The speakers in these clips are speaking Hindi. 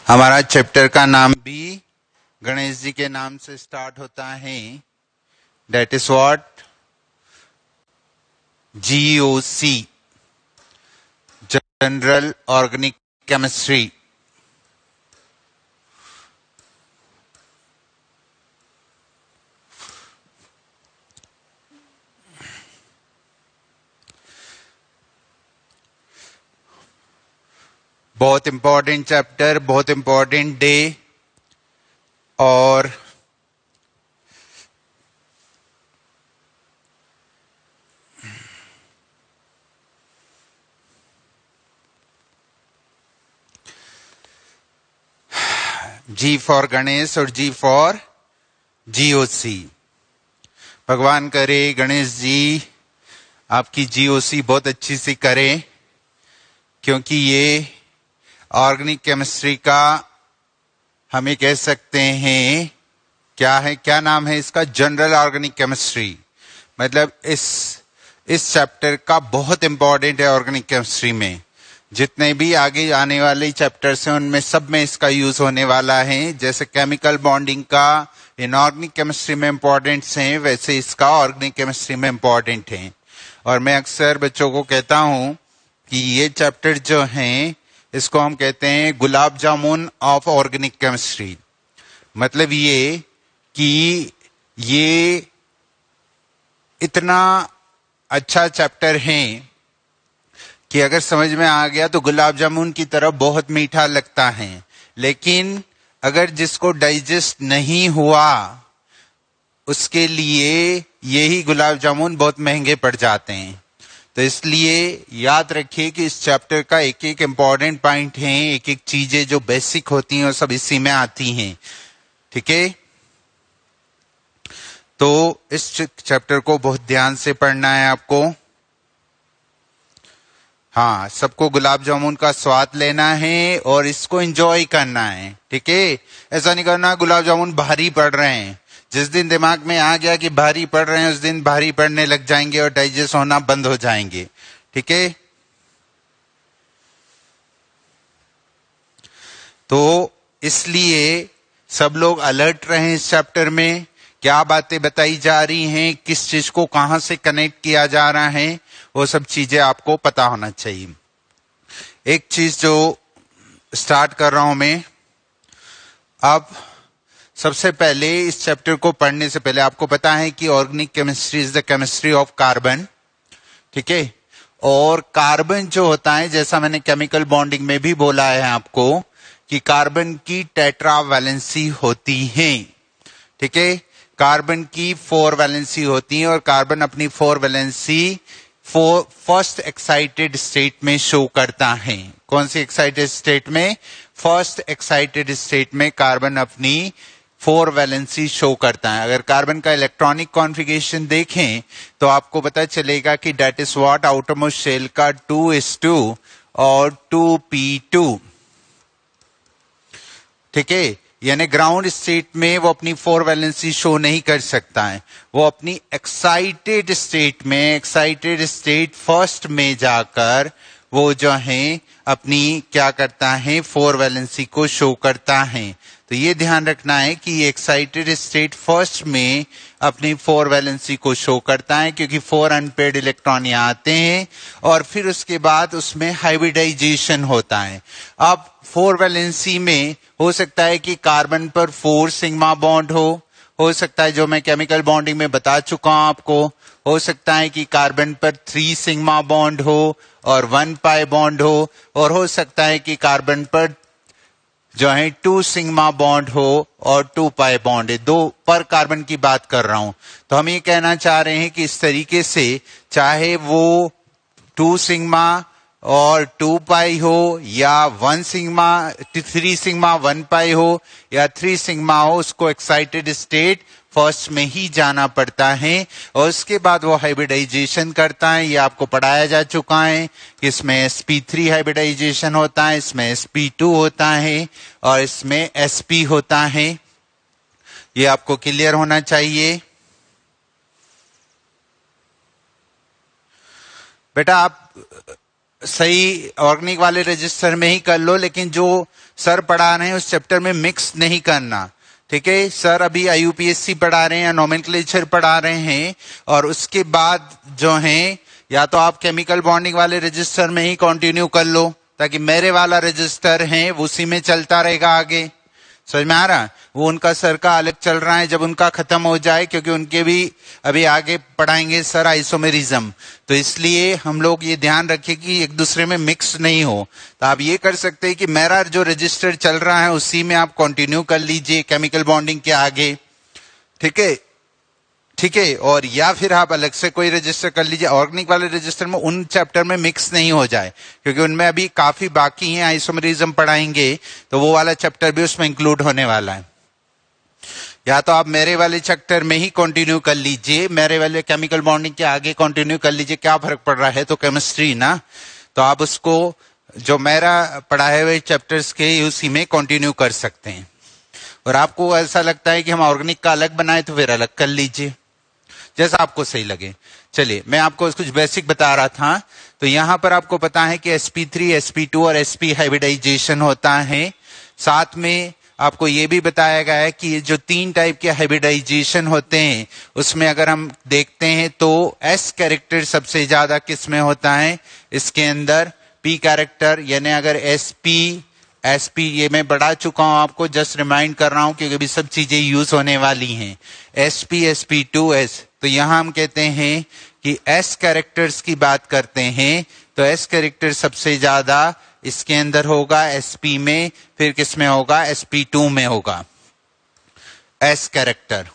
हमारा चैप्टर का नाम भी गणेश जी के नाम से स्टार्ट होता है। That is what GOC, general organic chemistry. बहुत इंपॉर्टेंट चैप्टर, बहुत इंपॉर्टेंट डे। और G फॉर गणेश और G फॉर GOC। भगवान करे गणेश जी आपकी GOC बहुत अच्छी सी करें, क्योंकि ये ऑर्गेनिक केमिस्ट्री का हमें कह सकते हैं क्या नाम है इसका, जनरल ऑर्गेनिक केमिस्ट्री। मतलब इस चैप्टर का बहुत इंपॉर्टेंट है ऑर्गेनिक केमिस्ट्री में। जितने भी आगे आने वाले चैप्टर्स हैं उनमें सब में इसका यूज होने वाला है। जैसे केमिकल बॉन्डिंग का इनऑर्गेनिक केमिस्ट्री में इंपॉर्टेंट है, वैसे इसका ऑर्गेनिक केमिस्ट्री में इंपॉर्टेंट है। और मैं अक्सर बच्चों को कहता हूं कि ये चैप्टर जो हैं इसको हम कहते हैं gulab jamun of organic chemistry. मतलब ये कि ये इतना अच्छा चैप्टर है कि अगर समझ में आ गया तो गुलाब जामुन की तरह बहुत मीठा लगता है, लेकिन अगर जिसको डाइजेस्ट नहीं हुआ उसके लिए यही गुलाब जामुन बहुत महंगे पड़ जाते हैं। तो इसलिए याद रखिए कि इस चैप्टर का एक एक इम्पॉर्टेंट पॉइंट है, एक एक चीजें जो बेसिक होती हैं वो सब इसी में आती हैं। ठीक है, तो इस चैप्टर को बहुत ध्यान से पढ़ना है आपको। हाँ, सबको गुलाब जामुन का स्वाद लेना है और इसको एंजॉय करना है। ठीक है, ऐसा नहीं करना गुलाब जामुन भारी पड़ रहे हैं। जिस दिन दिमाग में आ गया कि भारी पड़ रहे हैं उस दिन भारी पड़ने लग जाएंगे और डाइजेस्ट होना बंद हो जाएंगे। ठीक है, तो इसलिए सब लोग अलर्ट रहें इस चैप्टर में। क्या बातें बताई जा रही हैं, किस चीज को कहां से कनेक्ट किया जा रहा है, वो सब चीजें आपको पता होना चाहिए। एक चीज जो स्टार्ट कर रहा हूं मैं अब, सबसे पहले इस चैप्टर को पढ़ने से पहले आपको पता है कि organic chemistry is the chemistry of carbon. ठीक है, और कार्बन जो होता है, जैसा मैंने केमिकल बॉन्डिंग में भी बोला है आपको कि कार्बन की टेट्रा वैलेंसी होती है। ठीक है, कार्बन की 4 वैलेंसी होती है और कार्बन अपनी 4 वैलेंसी फर्स्ट एक्साइटेड स्टेट में शो करता है। कौन सी एक्साइटेड स्टेट में? फर्स्ट एक्साइटेड स्टेट में कार्बन अपनी 4 वैलेंसी शो करता है। अगर कार्बन का इलेक्ट्रॉनिक कॉन्फ़िगरेशन देखें तो आपको पता चलेगा कि that is what outermost shell का 2s2 और 2p2। ठीक है, यानी ग्राउंड स्टेट में वो अपनी 4 वैलेंसी शो नहीं कर सकता है। वो अपनी एक्साइटेड स्टेट में, एक्साइटेड स्टेट फर्स्ट में जाकर वो जो है अपनी क्या करता है, 4 वैलेंसी को शो करता है। तो ये ध्यान रखना है कि ये एक्साइटेड स्टेट फर्स्ट में अपनी 4 वैलेंसी को शो करता है, क्योंकि 4 अनपेयर्ड इलेक्ट्रॉन यहाँ आते हैं और फिर उसके बाद उसमें हाइब्रिडाइजेशन होता है। अब 4 वैलेंसी में हो सकता है कि कार्बन पर 4 सिग्मा बॉन्ड हो सकता है जो मैं केमिकल बॉन्डिंग में बता चुका हूं आपको। हो सकता है कि कार्बन पर 3 सिग्मा बॉन्ड हो और 1 पाई बॉन्ड हो सकता है कि कार्बन पर जो है 2 सिग्मा बॉन्ड हो और 2 पाई बॉन्ड है। 2 पर कार्बन की बात कर रहा हूं। तो हम ये कहना चाह रहे हैं कि इस तरीके से चाहे वो 2 सिग्मा और 2 पाई हो या 1 सिग्मा 3 सिग्मा 1 पाई हो या 3 सिग्मा हो, उसको एक्साइटेड स्टेट फर्स्ट में ही जाना पड़ता है और उसके बाद वो हाइब्रिडाइजेशन करता है। ये आपको पढ़ाया जा चुका है कि इसमें sp3 हाइब्रिडाइजेशन होता है, इसमें sp2 होता है और इसमें sp होता है। ये आपको क्लियर होना चाहिए। बेटा आप सही ऑर्गेनिक वाले रजिस्टर में ही कर लो, लेकिन जो सर पढ़ा रहे हैं उस चैप्टर में मिक्स नहीं करना। ठीक है, सर अभी आईयूपीएससी पढ़ा रहे हैं या नोमेनक्लेचर पढ़ा रहे हैं, और उसके बाद जो है या तो आप केमिकल बॉन्डिंग वाले रजिस्टर में ही कंटिन्यू कर लो, ताकि मेरे वाला रजिस्टर है उसी में चलता रहेगा आगे। समझ में आ रहा? वो उनका सर का अलग चल रहा है, जब उनका खत्म हो जाए, क्योंकि उनके भी अभी आगे पढ़ाएंगे सर आइसोमेरिज्म, तो इसलिए हम लोग ये ध्यान रखें कि एक दूसरे में मिक्स नहीं हो। तो आप ये कर सकते हैं कि मेरा जो रजिस्टर चल रहा है उसी में आप कंटिन्यू कर लीजिए केमिकल बॉन्डिंग के आगे। ठीक है, ठीक है, और या फिर आप अलग से कोई रजिस्टर कर लीजिए ऑर्गेनिक वाले रजिस्टर में, उन चैप्टर में मिक्स नहीं हो जाए, क्योंकि उनमें अभी काफी बाकी हैं। आइसोमेरिज्म पढ़ाएंगे तो वो वाला चैप्टर भी उसमें इंक्लूड होने वाला है। या तो आप मेरे वाले चैप्टर में ही कंटिन्यू कर लीजिए, मेरे वाले केमिकल बॉन्डिंग के आगे कंटिन्यू कर लीजिए, क्या फर्क पड़ रहा है, तो केमिस्ट्री ना, तो आप उसको जो मेरा पढ़ाए हुए चैप्टर्स के उसी में कंटिन्यू कर सकते हैं। और आपको ऐसा लगता है कि हम ऑर्गेनिक का अलग बनाए तो फिर अलग कर लीजिए, जैसा आपको सही लगे। चलिए, मैं आपको कुछ बेसिक बता रहा था। तो यहां पर आपको पता है कि sp3, sp2 और sp हाइब्रिडाइजेशन होता है। साथ में आपको यह भी बताया गया है कि ये जो 3 टाइप के हाइब्रिडाइजेशन होते हैं, उसमें अगर हम देखते हैं तो s कैरेक्टर सबसे ज्यादा किस में होता है, इसके अंदर p कैरेक्टर, यानी अगर sp ये मैं बढ़ा चुका हूं, आपको जस्ट रिमाइंड कर रहा हूं क्योंकि अभी सब चीजें यूज होने वाली हैं। sp, sp2s, तो यहां हम कहते हैं कि s कैरेक्टर्स की बात करते हैं, तो s कैरेक्टर सबसे ज्यादा इसके अंदर होगा sp में, फिर किस में होगा, sp2 में होगा s कैरेक्टर।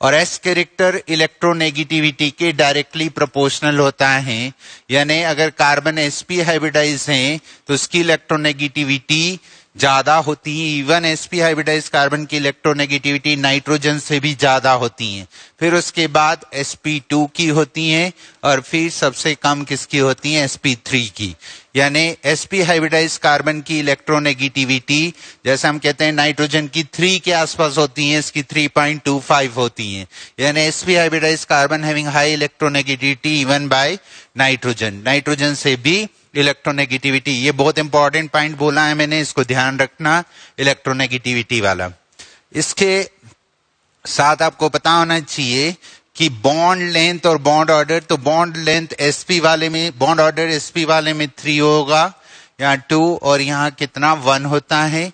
और s कैरेक्टर इलेक्ट्रोनेगेटिविटी के डायरेक्टली प्रोपोर्शनल होता है, यानी अगर कार्बन sp हाइब्रिडाइज है तो उसकी इलेक्ट्रोनेगेटिविटी ज्यादा होती है। इवन sp हाइब्रिडाइज कार्बन की इलेक्ट्रोनेगेटिविटी नाइट्रोजन से भी ज्यादा होती है। फिर उसके बाद sp2 की होती है, और फिर सबसे कम किसकी होती है, sp3 की। यानी sp हाइब्रिडाइज कार्बन की इलेक्ट्रोनेगेटिविटी जैसे हम कहते हैं नाइट्रोजन की 3 के आसपास होती है, इसकी 3.25 होती है। यानी sp hybridise carbon having high electronegativity even by nitrogen, nitrogen से भी इलेक्ट्रोनेगेटिविटी। ये बहुत इंपॉर्टेंट पॉइंट बोला है मैंने, इसको ध्यान रखना, इलेक्ट्रोनेगेटिविटी वाला। इसके साथ आपको पता होना चाहिए कि बॉन्ड लेंथ और बॉन्ड ऑर्डर, तो बॉन्ड लेंथ sp वाले में, बॉन्ड ऑर्डर sp वाले में 3 होगा, यहाँ 2, और यहाँ कितना 1 होता है।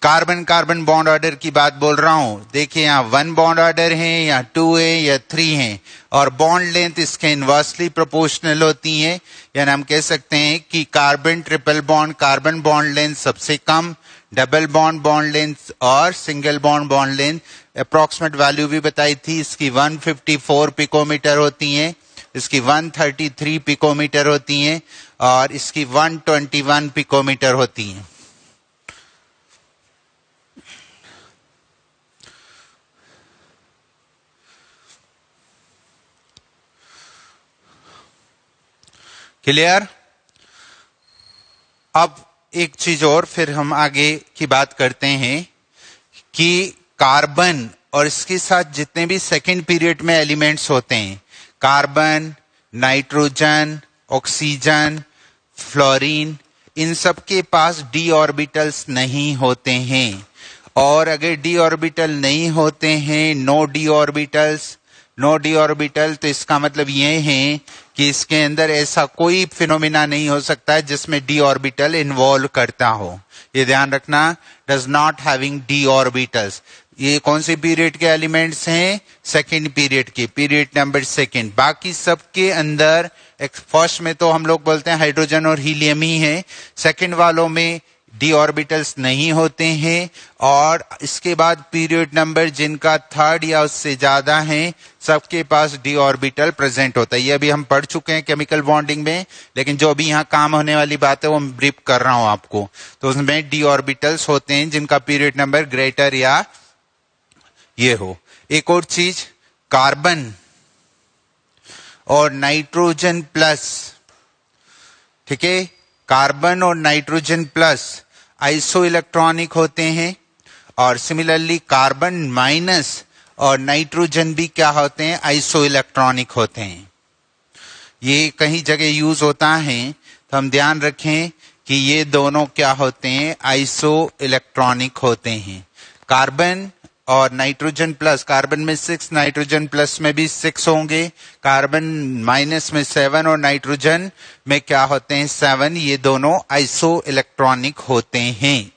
कार्बन कार्बन बॉन्ड ऑर्डर की बात बोल रहा हूं, देखिए यहाँ 1 बॉन्ड ऑर्डर है, या 2 है, या 3 है, और बॉन्ड लेंथ इसके इनवर्सली प्रोपोर्शनल होती है। यानी हम कह सकते हैं कि carbon triple bond carbon bond length सबसे कम, डबल बॉन्ड बॉन्ड लेंथ और single bond bond length approximate value भी बताई थी, इसकी 154 पिकोमीटर होती है, इसकी 133 पिकोमीटर होती है, और इसकी 121 पिकोमीटर होती है। क्लियर? अब एक चीज और फिर हम आगे की बात करते हैं कि कार्बन और इसके साथ जितने भी सेकेंड पीरियड में एलिमेंट्स होते हैं, कार्बन, नाइट्रोजन, ऑक्सीजन, फ्लोरीन, इन सब के पास d ऑर्बिटल्स नहीं होते हैं। और अगर d ऑर्बिटल नहीं होते हैं, नो डी ऑर्बिटल, तो इसका मतलब ये है कि इसके अंदर ऐसा कोई फिनोमिना नहीं हो सकता है जिसमें डी ऑर्बिटल इन्वॉल्व करता हो। ये ध्यान रखना, does not having D orbitals. ये कौन से पीरियड के एलिमेंट्स हैं, सेकेंड पीरियड के, पीरियड नंबर सेकेंड। बाकी सबके अंदर फर्स्ट में तो हम लोग बोलते हैं हाइड्रोजन और हीलियम ही है, सेकेंड वालों में डी ऑर्बिटल्स नहीं होते हैं, और इसके बाद पीरियड नंबर जिनका 3rd या उससे ज्यादा है सबके पास डी ऑर्बिटल प्रेजेंट होता है। ये अभी हम पढ़ चुके हैं केमिकल बॉन्डिंग में, लेकिन जो अभी यहाँ काम होने वाली बात है वो मैं ब्रीफ कर रहा हूं आपको। तो उसमें डी ऑर्बिटल्स होते हैं जिनका पीरियड नंबर ग्रेटर या ये हो। एक और चीज, कार्बन और नाइट्रोजन प्लस, ठीक है, कार्बन और नाइट्रोजन प्लस आइसो इलेक्ट्रॉनिक होते हैं, और सिमिलरली कार्बन माइनस और नाइट्रोजन भी क्या होते हैं, आइसो इलेक्ट्रॉनिक होते हैं। ये कहीं जगह यूज होता है, तो हम ध्यान रखें कि ये दोनों क्या होते हैं, आइसो इलेक्ट्रॉनिक होते हैं। कार्बन और नाइट्रोजन प्लस, कार्बन में 6, नाइट्रोजन प्लस में भी 6 होंगे, कार्बन माइनस में 7 और नाइट्रोजन में क्या होते हैं 7, ये दोनों आइसो इलेक्ट्रॉनिक होते हैं।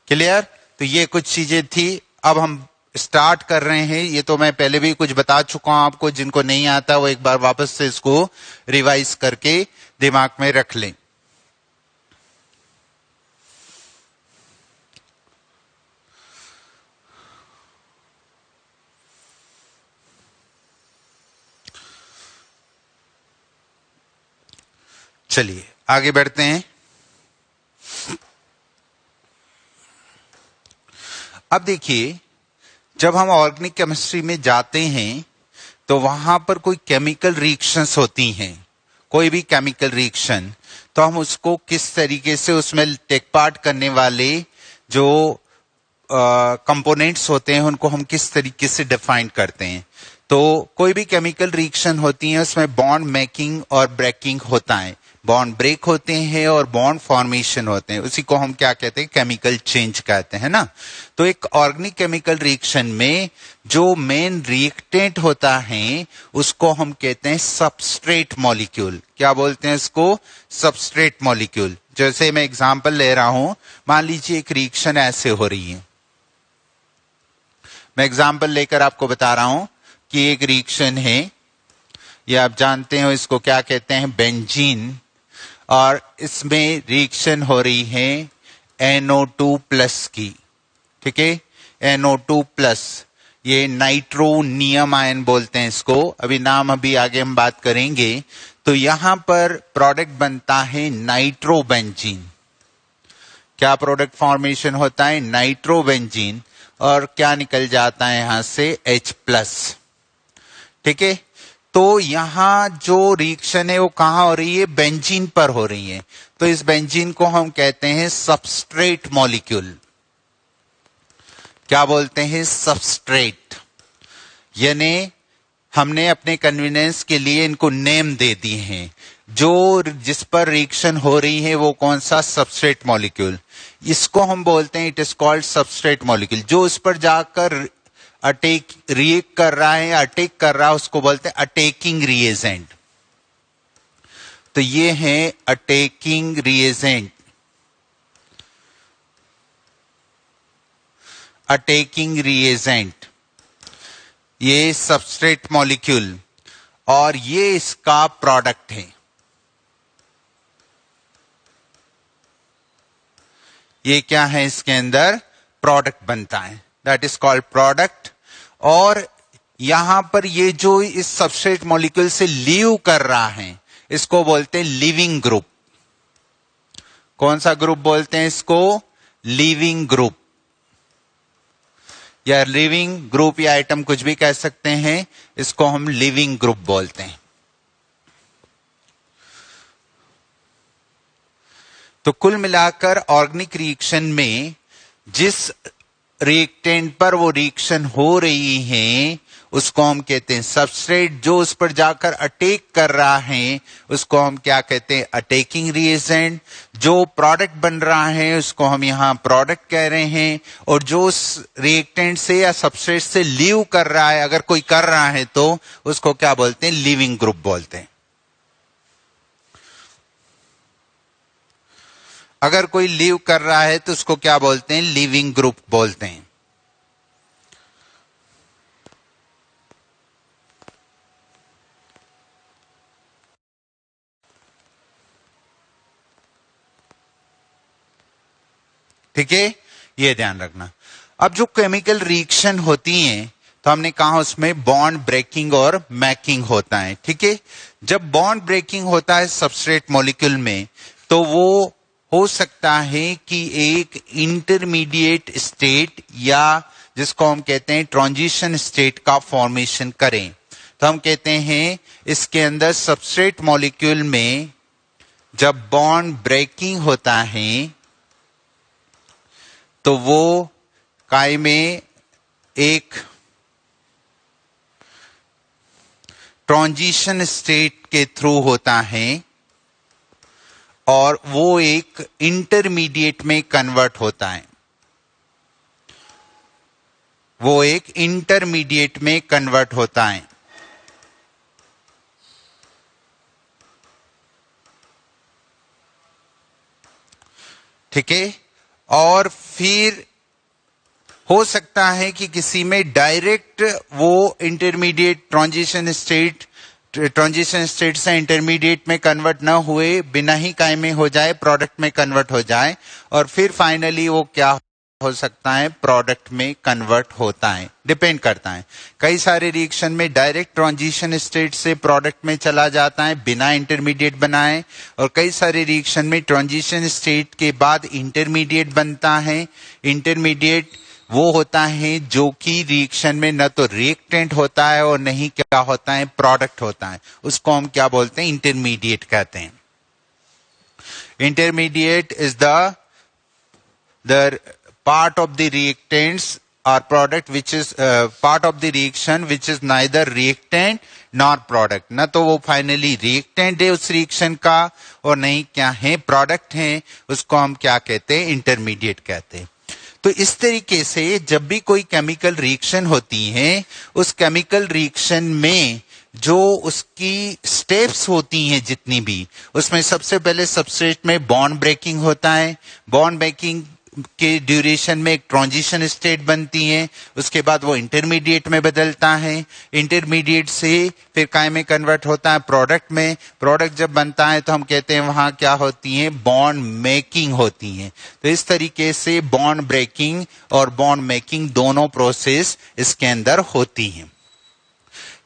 क्लियर? तो ये कुछ चीजें थी। अब हम स्टार्ट कर रहे हैं। ये तो मैं पहले भी कुछ बता चुका हूं आपको, जिनको नहीं आता वो एक बार वापस से इसको रिवाइज करके दिमाग में रख लें। चलिए आगे बढ़ते हैं। अब देखिए, जब हम ऑर्गेनिक केमिस्ट्री में जाते हैं तो वहां पर कोई केमिकल रिएक्शंस होती हैं, कोई भी केमिकल रिएक्शन, तो हम उसको किस तरीके से उसमें टेक पार्ट करने वाले जो कंपोनेंट्स होते हैं उनको हम किस तरीके से डिफाइन करते हैं। तो कोई भी केमिकल रिएक्शन होती है उसमें बॉन्ड मेकिंग और ब्रेकिंग होता है, बॉन्ड ब्रेक होते हैं और बॉन्ड फॉर्मेशन होते हैं, उसी को हम क्या कहते हैं, केमिकल चेंज कहते हैं ना। तो एक ऑर्गेनिक केमिकल रिएक्शन में जो मेन रिएक्टेंट होता है उसको हम कहते हैं सबस्ट्रेट मॉलिक्यूल। क्या बोलते हैं इसको? Substrate molecule. जैसे मैं एग्जांपल ले रहा हूं, मान लीजिए एक रिएक्शन ऐसे हो रही है, मैं एग्जांपल लेकर आपको बता रहा हूं कि एक रिएक्शन है, ये आप जानते हो इसको क्या कहते हैं, बेंजीन, और इसमें रिएक्शन हो रही है NO2 प्लस की, ठीक है, NO2 प्लस, ये नाइट्रोनियम आयन बोलते हैं इसको, अभी नाम अभी आगे हम बात करेंगे। तो यहां पर प्रोडक्ट बनता है नाइट्रोबेंजीन। क्या प्रोडक्ट फॉर्मेशन होता है? नाइट्रोबेंजीन, और क्या निकल जाता है यहां से? H+, ठीक है। तो यहां जो रिएक्शन है वो कहां हो रही है? बेंजीन पर हो रही है। तो इस बेंजीन को हम कहते हैं सबस्ट्रेट मॉलिक्यूल। क्या बोलते हैं? सबस्ट्रेट। यानी हमने अपने कन्वीनियंस के लिए इनको नेम दे दिए हैं। जो जिस पर रिएक्शन हो रही है वो कौन सा? Substrate molecule. इसको हम बोलते हैं, it is called substrate molecule. जो उस पर जाकर अटैक रिएक्ट कर रहा है या अटैक कर रहा है उसको बोलते हैं अटैकिंग रिएजेंट। तो ये है अटैकिंग रिएजेंट, अटैकिंग रिएजेंट, ये सबस्ट्रेट मॉलिक्यूल, और ये इसका प्रोडक्ट है। ये क्या है? इसके अंदर प्रोडक्ट बनता है, दैट इज कॉल्ड प्रोडक्ट। और यहां पर ये जो इस सबस्ट्रेट मॉलिक्यूल से लीव कर रहा है इसको बोलते हैं लीविंग ग्रुप। कौन सा ग्रुप बोलते हैं इसको? लीविंग ग्रुप, या लिविंग ग्रुप या आइटम कुछ भी कह सकते हैं, इसको हम लिविंग ग्रुप बोलते हैं। तो कुल मिलाकर ऑर्गेनिक रिएक्शन में जिस रिएक्टेंट पर वो रिएक्शन हो रही है उसको हम कहते हैं सबस्ट्रेट। जो उस पर जाकर अटैक कर रहा है उसको हम क्या कहते हैं? Attacking reagent. जो प्रोडक्ट बन रहा है उसको हम यहां प्रोडक्ट कह रहे हैं। और जो उस रिएक्टेंट से या सबस्ट्रेट से लीव कर रहा है, अगर कोई कर रहा है तो उसको क्या बोलते हैं? लिविंग ग्रुप बोलते हैं। अगर कोई लीव कर रहा है तो उसको क्या बोलते हैं? लिविंग ग्रुप बोलते हैं। ठीक है, ये ध्यान रखना। अब जो केमिकल रिएक्शन होती हैं तो हमने कहा उसमें बॉन्ड ब्रेकिंग और मैकिंग होता है। ठीक है, जब बॉन्ड ब्रेकिंग होता है सबस्ट्रेट मॉलिक्यूल में तो वो हो सकता है कि एक इंटरमीडिएट स्टेट या जिसको हम कहते हैं ट्रांजिशन स्टेट का फॉर्मेशन करें। तो हम कहते हैं इसके अंदर सबस्ट्रेट मॉलिक्यूल में जब बॉन्ड ब्रेकिंग होता है तो वो काय में एक ट्रांजिशन स्टेट के थ्रू होता है और वो एक इंटरमीडिएट में कन्वर्ट होता है, वो एक इंटरमीडिएट में कन्वर्ट होता है। ठीक है, और फिर हो सकता है कि किसी में डायरेक्ट वो इंटरमीडिएट ट्रांजिशन स्टेट से इंटरमीडिएट में कन्वर्ट ना हुए बिना ही काय में हो जाए, प्रोडक्ट में कन्वर्ट हो जाए, और फिर फाइनली वो क्या हो सकता है, प्रोडक्ट में कन्वर्ट होता है। डिपेंड करता है, कई सारे रिएक्शन में डायरेक्ट ट्रांजिशन स्टेट से प्रोडक्ट में चला जाता है बिना इंटरमीडिएट बनाए, और कई सारे रिएक्शन में ट्रांजिशन स्टेट के बाद इंटरमीडिएट बनता है। इंटरमीडिएट वो होता है जो कि रिएक्शन में न तो रिएक्टेंट होता है और नहीं क्या होता है, प्रोडक्ट होता है। उसको हम क्या बोलते हैं, इंटरमीडिएट कहते हैं। Intermediate is the part of the reactants or product which is part of the reaction which is neither reactant nor product। न तो वो फाइनली रिएक्टेंट है उस रिएक्शन का और नहीं क्या है, प्रोडक्ट है। उसको हम क्या कहते हैं, इंटरमीडिएट कहते हैं। तो इस तरीके से जब भी कोई केमिकल रिएक्शन होती है, उस केमिकल रिएक्शन में जो उसकी स्टेप्स होती हैं जितनी भी, उसमें सबसे पहले सबस्ट्रेट में बॉन्ड ब्रेकिंग होता है। बॉन्ड ब्रेकिंग के ड्यूरेशन में एक ट्रांजिशन स्टेट बनती है, उसके बाद वो इंटरमीडिएट में बदलता है, इंटरमीडिएट से फिर काय में कन्वर्ट होता है, प्रोडक्ट में। प्रोडक्ट जब बनता है तो हम कहते हैं वहां क्या होती है, बॉन्ड मेकिंग होती है। तो इस तरीके से बॉन्ड ब्रेकिंग और बॉन्ड मेकिंग दोनों प्रोसेस इसके अंदर होती हैं।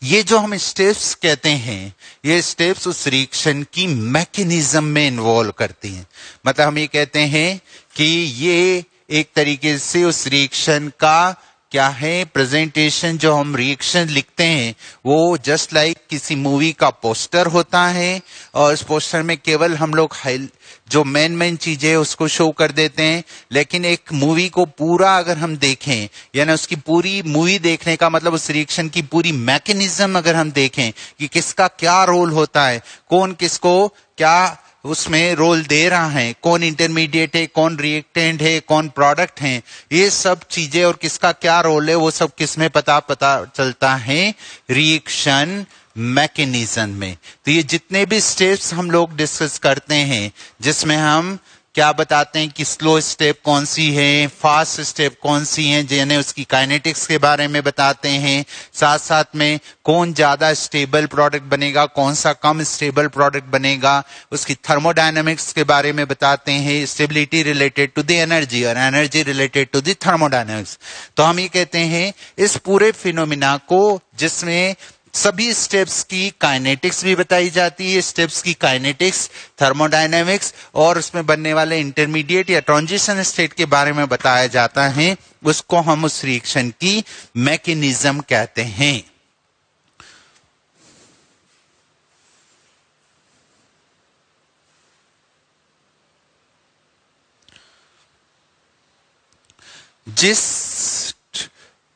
ये जो हम स्टेप्स कहते हैं, ये स्टेप्स उस रिएक्शन की मैकेनिज्म में इन्वॉल्व करती हैं। मतलब हम ये कहते हैं कि ये एक तरीके से उस रिएक्शन का क्या है, प्रेजेंटेशन। जो हम रिएक्शन लिखते हैं वो जस्ट लाइक किसी मूवी का पोस्टर होता है, और इस पोस्टर में केवल हम लोग जो मेन चीजें उसको शो कर देते हैं। लेकिन एक मूवी को पूरा अगर हम देखें, यानी उसकी पूरी मूवी देखने का मतलब उस रिएक्शन की पूरी मैकेनिज्म अगर हम देखें कि किसका क्या रोल होता है, कौन किसको क्या उसमें रोल दे रहा है, कौन इंटरमीडिएट है, कौन रिएक्टेंट है, कौन प्रोडक्ट है, ये सब चीजें और किसका क्या रोल है, वो सब किसमें पता चलता है, रिएक्शन मैकेनिज्म में। तो ये जितने भी स्टेप्स हम लोग डिस्कस करते हैं, जिसमें हम क्या बताते हैं कि स्लो स्टेप कौन सी है, फास्ट स्टेप कौन सी है, जिन्हें उसकी काइनेटिक्स के बारे में बताते हैं, साथ साथ में कौन ज्यादा स्टेबल प्रोडक्ट बनेगा, कौन सा कम स्टेबल प्रोडक्ट बनेगा, उसकी थर्मोडायनेमिक्स के बारे में बताते हैं, stability related to the energy और energy related to the thermodynamics. तो हम ये कहते हैं इस पूरे फिनोमिना को, जिसमें सभी स्टेप्स की काइनेटिक्स भी बताई जाती है, स्टेप्स की काइनेटिक्स, थर्मोडायनेमिक्स और उसमें बनने वाले इंटरमीडिएट या ट्रांजिशन स्टेट के बारे में बताया जाता है, उसको हम उस रिएक्शन की मैकेनिज्म कहते हैं।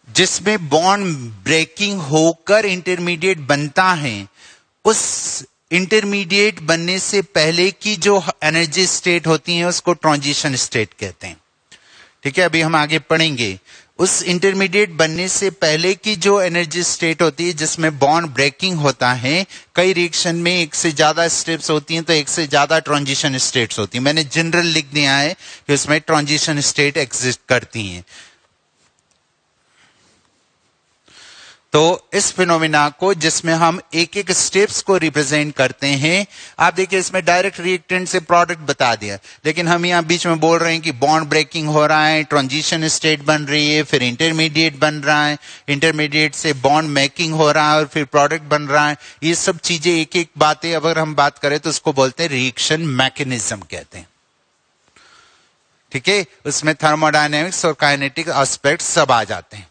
जिसमें बॉन्ड ब्रेकिंग होकर इंटरमीडिएट बनता है, उस इंटरमीडिएट बनने से पहले की जो एनर्जी स्टेट होती है उसको ट्रांजिशन स्टेट कहते हैं। ठीक है, अभी हम आगे पढ़ेंगे। उस इंटरमीडिएट बनने से पहले की जो एनर्जी स्टेट होती है जिसमें बॉन्ड ब्रेकिंग होता है, कई रिएक्शन में एक से ज्यादा स्टेप्स होती हैं तो एक से ज्यादा ट्रांजिशन स्टेट्स होती हैं। मैंने जनरल लिख दिया है कि उसमें ट्रांजिशन स्टेट एग्जिस्ट करती हैं। तो इस फिनोमिना को, जिसमें हम एक एक स्टेप्स को रिप्रेजेंट करते हैं, आप देखिए इसमें डायरेक्ट रिएक्टेंट से प्रोडक्ट बता दिया, लेकिन हम यहाँ बीच में बोल रहे हैं कि बॉन्ड ब्रेकिंग हो रहा है, ट्रांजिशन स्टेट बन रही है, फिर इंटरमीडिएट बन रहा है, इंटरमीडिएट से बॉन्ड मेकिंग हो रहा है और फिर प्रोडक्ट बन रहा है। ये सब चीजें एक एक बातें अगर हम बात करें तो उसको बोलते हैं रिएक्शन मैकेनिज्म कहते हैं। ठीक है, उसमें थर्मोडायनेमिक्स और काइनेटिक एस्पेक्ट सब आ जाते हैं।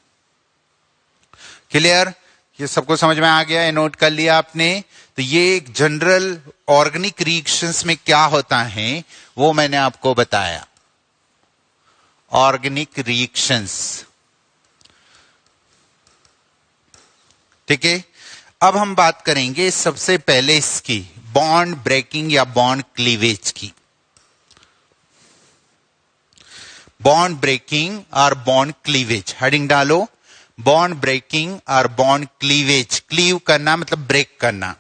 क्लियर, ये सबको समझ में आ गया है, नोट कर लिया आपने। तो ये एक जनरल ऑर्गेनिक रिएक्शंस में क्या होता है वो मैंने आपको बताया। ऑर्गेनिक रिएक्शंस, ठीक है। अब हम बात करेंगे सबसे पहले इसकी बॉन्ड ब्रेकिंग या बॉन्ड क्लीवेज की। बॉन्ड ब्रेकिंग और बॉन्ड क्लीवेज, हेडिंग डालो बॉन्ड ब्रेकिंग और बॉन्ड क्लीवेज। क्लीव करना मतलब ब्रेक करना।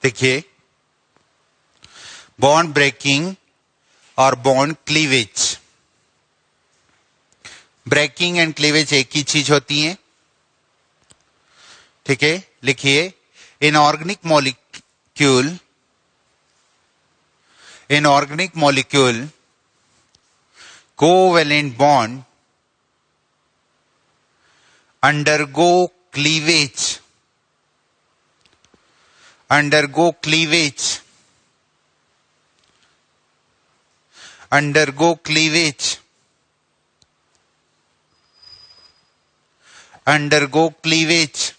देखिए, बॉन्ड ब्रेकिंग और bond cleavage, breaking and cleavage एक ही चीज होती है, ठीक है। लिखिए, inorganic molecule covalent bond undergo cleavage undergo cleavage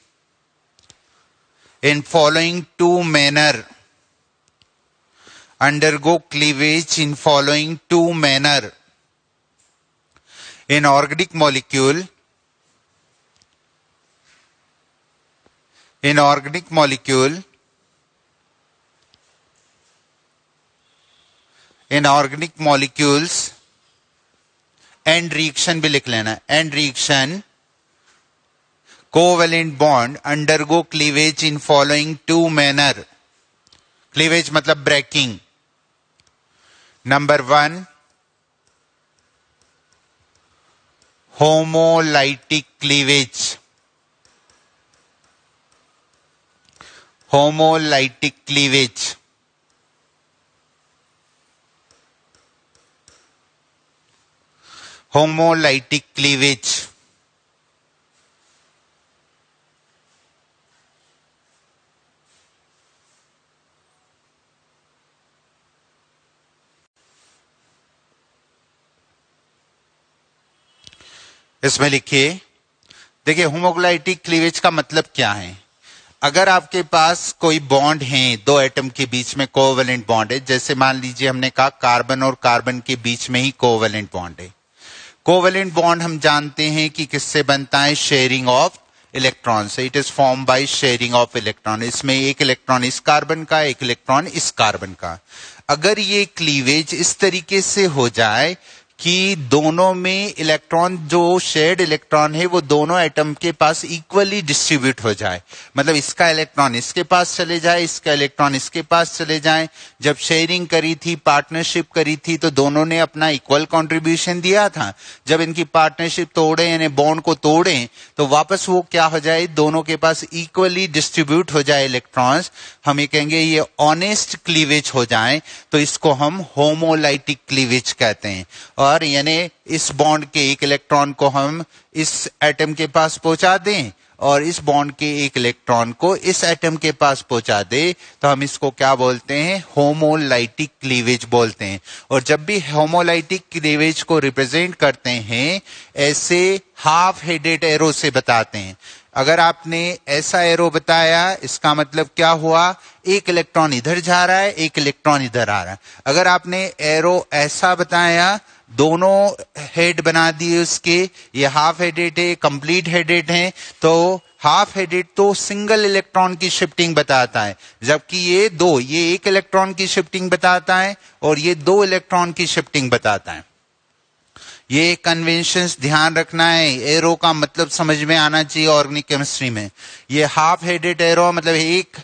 in following two manner. Undergo cleavage in following two manner. Inorganic molecule inorganic molecules and reaction भी लिख लेना, and reaction covalent bond undergo cleavage in following two manner. Cleavage मतलब breaking. Number 1, homolytic cleavage. Homolytic cleavage, homolytic cleavage. इसमें लिखिए, देखिए होमोलाइटिक क्लीवेज का मतलब क्या है। अगर आपके पास कोई बॉन्ड है, दो एटम के बीच में कोवेलेंट बॉन्ड है, जैसे मान लीजिए हमने कहा कार्बन और कार्बन के बीच में ही कोवेलेंट बॉन्ड है। कोवेलेंट बॉन्ड हम जानते हैं कि किससे बनता है, शेयरिंग ऑफ इलेक्ट्रॉन से। It is form by sharing of electron. इसमें एक इलेक्ट्रॉन इस कार्बन का, एक इलेक्ट्रॉन इस कार्बन का। अगर ये क्लीवेज इस तरीके से हो जाए कि दोनों में इलेक्ट्रॉन, जो शेयर्ड इलेक्ट्रॉन है वो दोनों एटम के पास इक्वली डिस्ट्रीब्यूट हो जाए, मतलब इसका इलेक्ट्रॉन इसके पास चले जाए, इसका इलेक्ट्रॉन इसके पास चले जाए। जब शेयरिंग करी थी, पार्टनरशिप करी थी, तो दोनों ने अपना इक्वल कंट्रीब्यूशन दिया था। जब इनकी पार्टनरशिप तोड़े, यानी बॉन्ड को तोड़े, तो वापस वो क्या हो जाए, दोनों के पास इक्वली डिस्ट्रीब्यूट हो जाए इलेक्ट्रॉन्स। हम ये कहेंगे ये ऑनेस्ट क्लीवेज हो जाए, तो इसको हम होमोलाइटिक क्लीवेज कहते हैं। और यानी इस बॉन्ड के एक इलेक्ट्रॉन को हम इस एटम के पास पहुंचा दें और इस बॉन्ड के एक इलेक्ट्रॉन को इस एटम के पास पहुंचा दे, तो हम इसको क्या बोलते हैं, होमोलाइटिक क्लीवेज बोलते हैं। और जब भी होमोलाइटिक क्लीवेज को रिप्रेजेंट करते हैं, ऐसे हाफ हेडेड एरो से बताते हैं। अगर आपने ऐसा एरो बताया, इसका मतलब क्या हुआ, एक इलेक्ट्रॉन इधर जा रहा है, एक इलेक्ट्रॉन इधर आ रहा है। अगर आपने एरो ऐसा बताया, दोनों हेड बना दिए उसके, ये हाफ हेडेड है, कंप्लीट हेडेड है, तो हाफ हेडेड तो सिंगल इलेक्ट्रॉन की शिफ्टिंग बताता है, जबकि ये एक इलेक्ट्रॉन की शिफ्टिंग बताता है और ये दो इलेक्ट्रॉन की शिफ्टिंग बताता है। ये कन्वेंशंस ध्यान रखना है, एरो का मतलब समझ में आना चाहिए ऑर्गेनिक केमिस्ट्री में। ये हाफ हेडेड एरो मतलब एक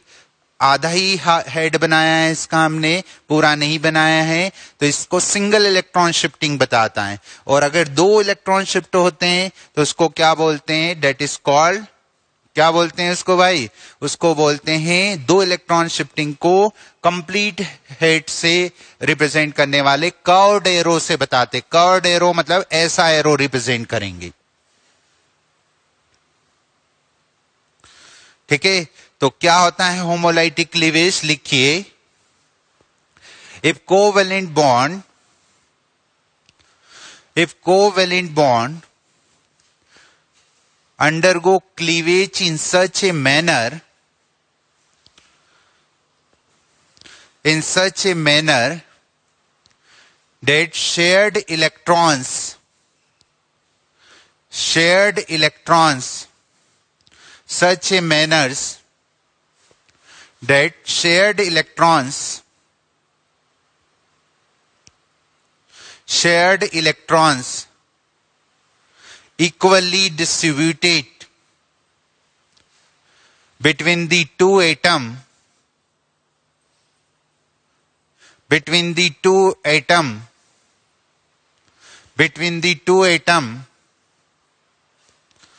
आधा ही हेड बनाया है इसका, हमने पूरा नहीं बनाया है, तो इसको सिंगल इलेक्ट्रॉन शिफ्टिंग बताता है। और अगर दो इलेक्ट्रॉन शिफ्ट होते हैं तो उसको क्या बोलते हैं, डेट इज कॉल्ड, क्या बोलते हैं उसको भाई, उसको बोलते हैं, दो इलेक्ट्रॉन शिफ्टिंग को कंप्लीट हेड से रिप्रेजेंट करने वाले कर्व्ड एरो से बताते। कर्व्ड एरो मतलब ऐसा एरो रिप्रेजेंट करेंगे, ठीक है, तो क्या होता है होमोलाइटिक क्लीवेज? लिखिए, if covalent bond undergo cleavage in such a manner that shared electrons such a manners that shared electrons equally distributed between the two atoms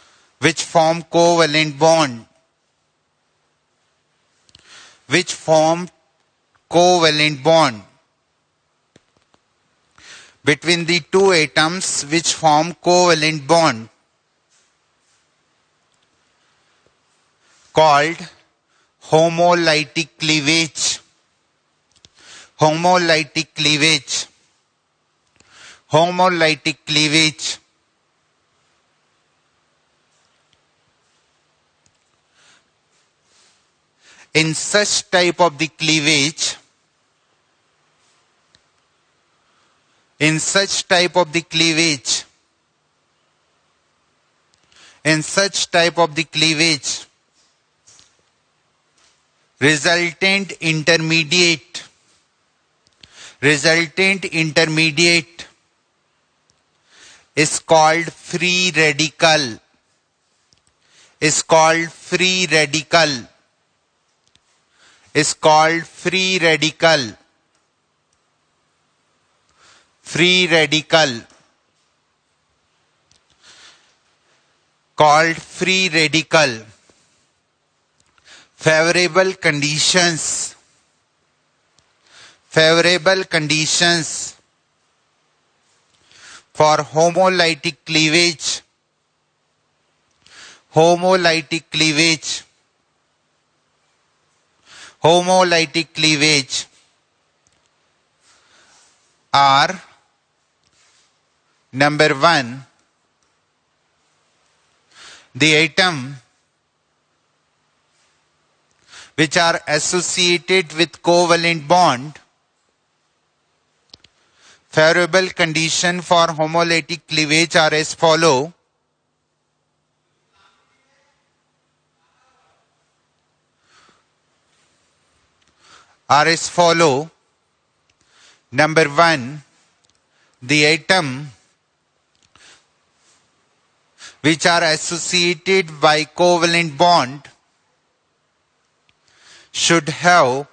which form covalent bond between the two atoms which form covalent bond called homolytic cleavage. In such type of the cleavage, resultant intermediate is called free radical. Favorable conditions for homolytic cleavage are: number 1, the atom which are associated with covalent bond. Favorable condition for homolytic cleavage are as follow. Number 1, the atom which are associated by covalent bond should have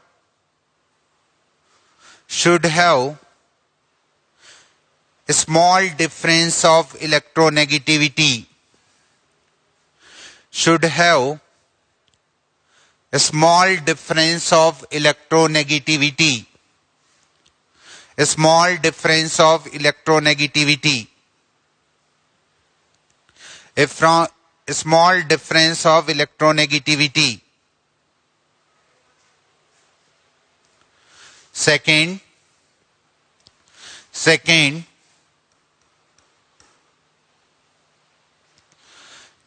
a small difference of electronegativity. Second,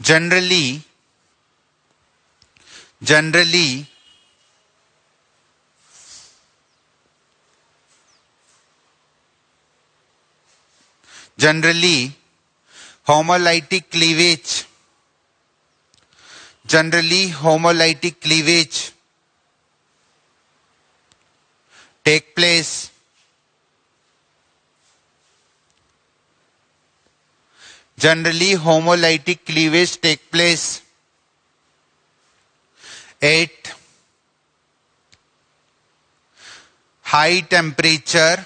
generally homolytic cleavage take place at high temperature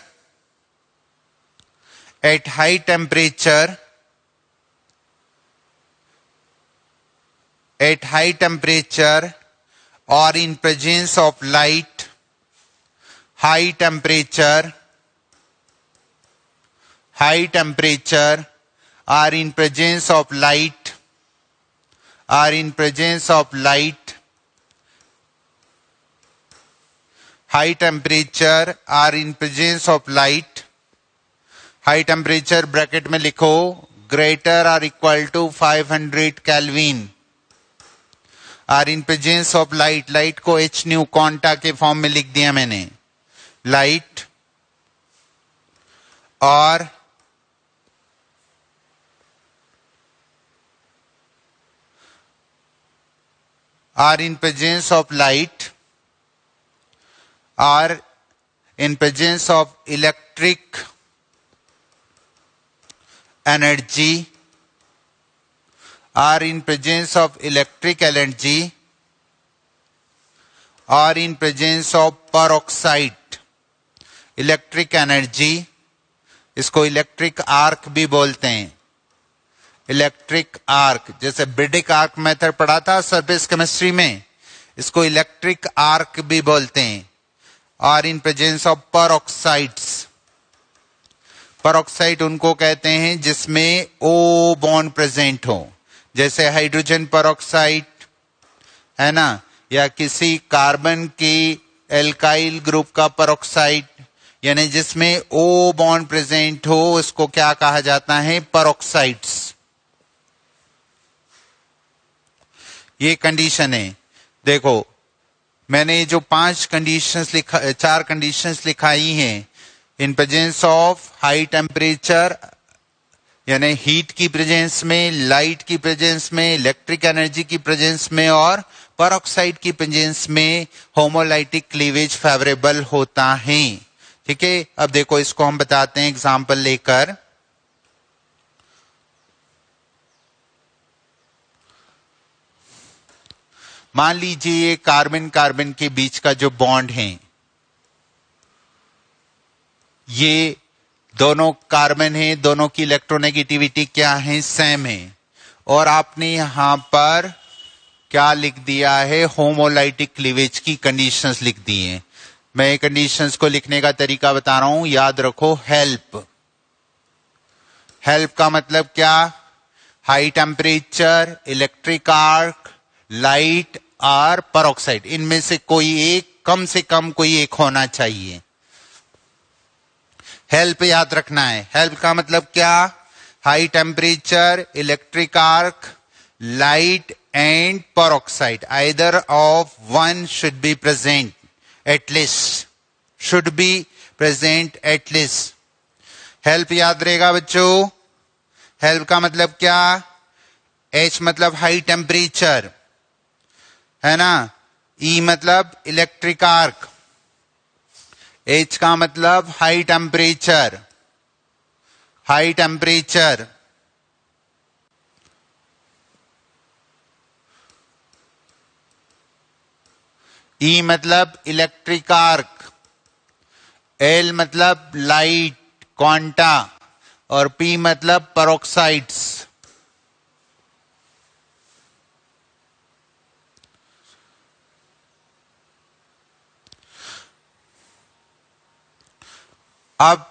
or in presence of light. High temperature or in presence of light high temperature are in presence of light. High temperature bracket में लिखो greater or equal to 500 Kelvin are in presence of light. Light को h न्यू क्वांटा के फॉर्म में लिख दिया मैंने. लाइट और are in presence of light, are in presence of electric energy, are in presence of electric energy, are in presence of peroxide. Electric energy, इसको इलेक्ट्रिक आर्क भी बोलते हैं. इलेक्ट्रिक आर्क, जैसे ब्रिडिक आर्क मेथड पढ़ा था सरफेस केमिस्ट्री में, इसको इलेक्ट्रिक आर्क भी बोलते हैं. और इन प्रेजेंस ऑफ पेरोक्साइड्स. पेरोक्साइड उनको कहते हैं जिसमें ओ बॉन्ड प्रेजेंट हो, जैसे हाइड्रोजन पेरोक्साइड है ना, या किसी कार्बन की एल्काइल ग्रुप का पेरोक्साइड, यानी जिसमें ओ बॉन्ड प्रेजेंट हो उसको क्या कहा जाता है, पेरोक्साइड्स. ये कंडीशन है. देखो मैंने जो 5 कंडीशंस लिखा, 4 कंडीशंस लिखाई हैं, in presence of high temperature यानी हीट की प्रेजेंस में, लाइट की प्रेजेंस में, इलेक्ट्रिक एनर्जी की प्रेजेंस में और पेरोक्साइड की प्रेजेंस में होमोलाइटिक क्लीवेज फेवरेबल होता है. ठीक है, अब देखो इसको हम बताते हैं एग्जांपल लेकर. मान लीजिए ये कार्बन कार्बन के बीच का जो बॉन्ड है, ये दोनों कार्बन है, दोनों की इलेक्ट्रोनेगेटिविटी क्या है, सेम है. और आपने यहां पर क्या लिख दिया है, होमोलाइटिक क्लीवेज की कंडीशंस लिख दी हैं. मैं कंडीशंस को लिखने का तरीका बता रहा हूं, याद रखो. हेल्प, हेल्प का मतलब क्या, high temperature, electric arc, light और पेरोक्साइड, इनमें से कोई एक, कम से कम कोई एक होना चाहिए. हेल्प याद रखना है. हेल्प का मतलब क्या, high temperature, electric arc, light and peroxide, either of one should be present at least, should be present at least. Help याद रहेगा बच्चों. हेल्प का मतलब क्या, H मतलब हाई टेम्परेचर है ना, E मतलब इलेक्ट्रिक आर्क, H का मतलब high temperature, high temperature. E मतलब इलेक्ट्रिक आर्क, L मतलब लाइट क्वांटा और P मतलब पेरोक्साइड्स. अब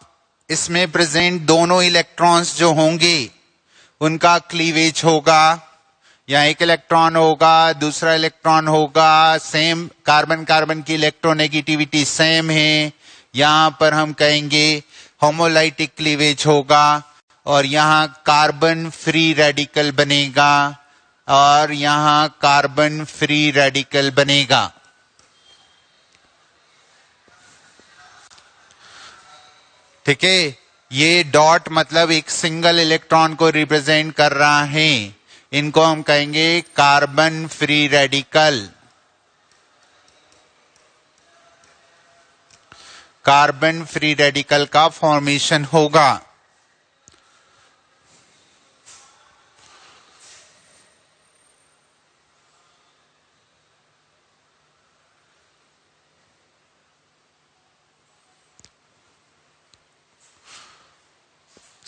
इसमें प्रेजेंट दोनों इलेक्ट्रॉन्स जो होंगे उनका क्लीवेज होगा, या एक इलेक्ट्रॉन होगा, दूसरा इलेक्ट्रॉन होगा, सेम कार्बन कार्बन की इलेक्ट्रोनेगेटिविटी सेम है, यहां पर हम कहेंगे होमोलाइटिक क्लीवेज होगा. और यहां कार्बन फ्री रेडिकल बनेगा और यहां कार्बन फ्री रेडिकल बनेगा. ठीक है, ये डॉट मतलब एक सिंगल इलेक्ट्रॉन को रिप्रेजेंट कर रहा है, इनको हम कहेंगे carbon free radical. Carbon free radical का फॉर्मेशन होगा.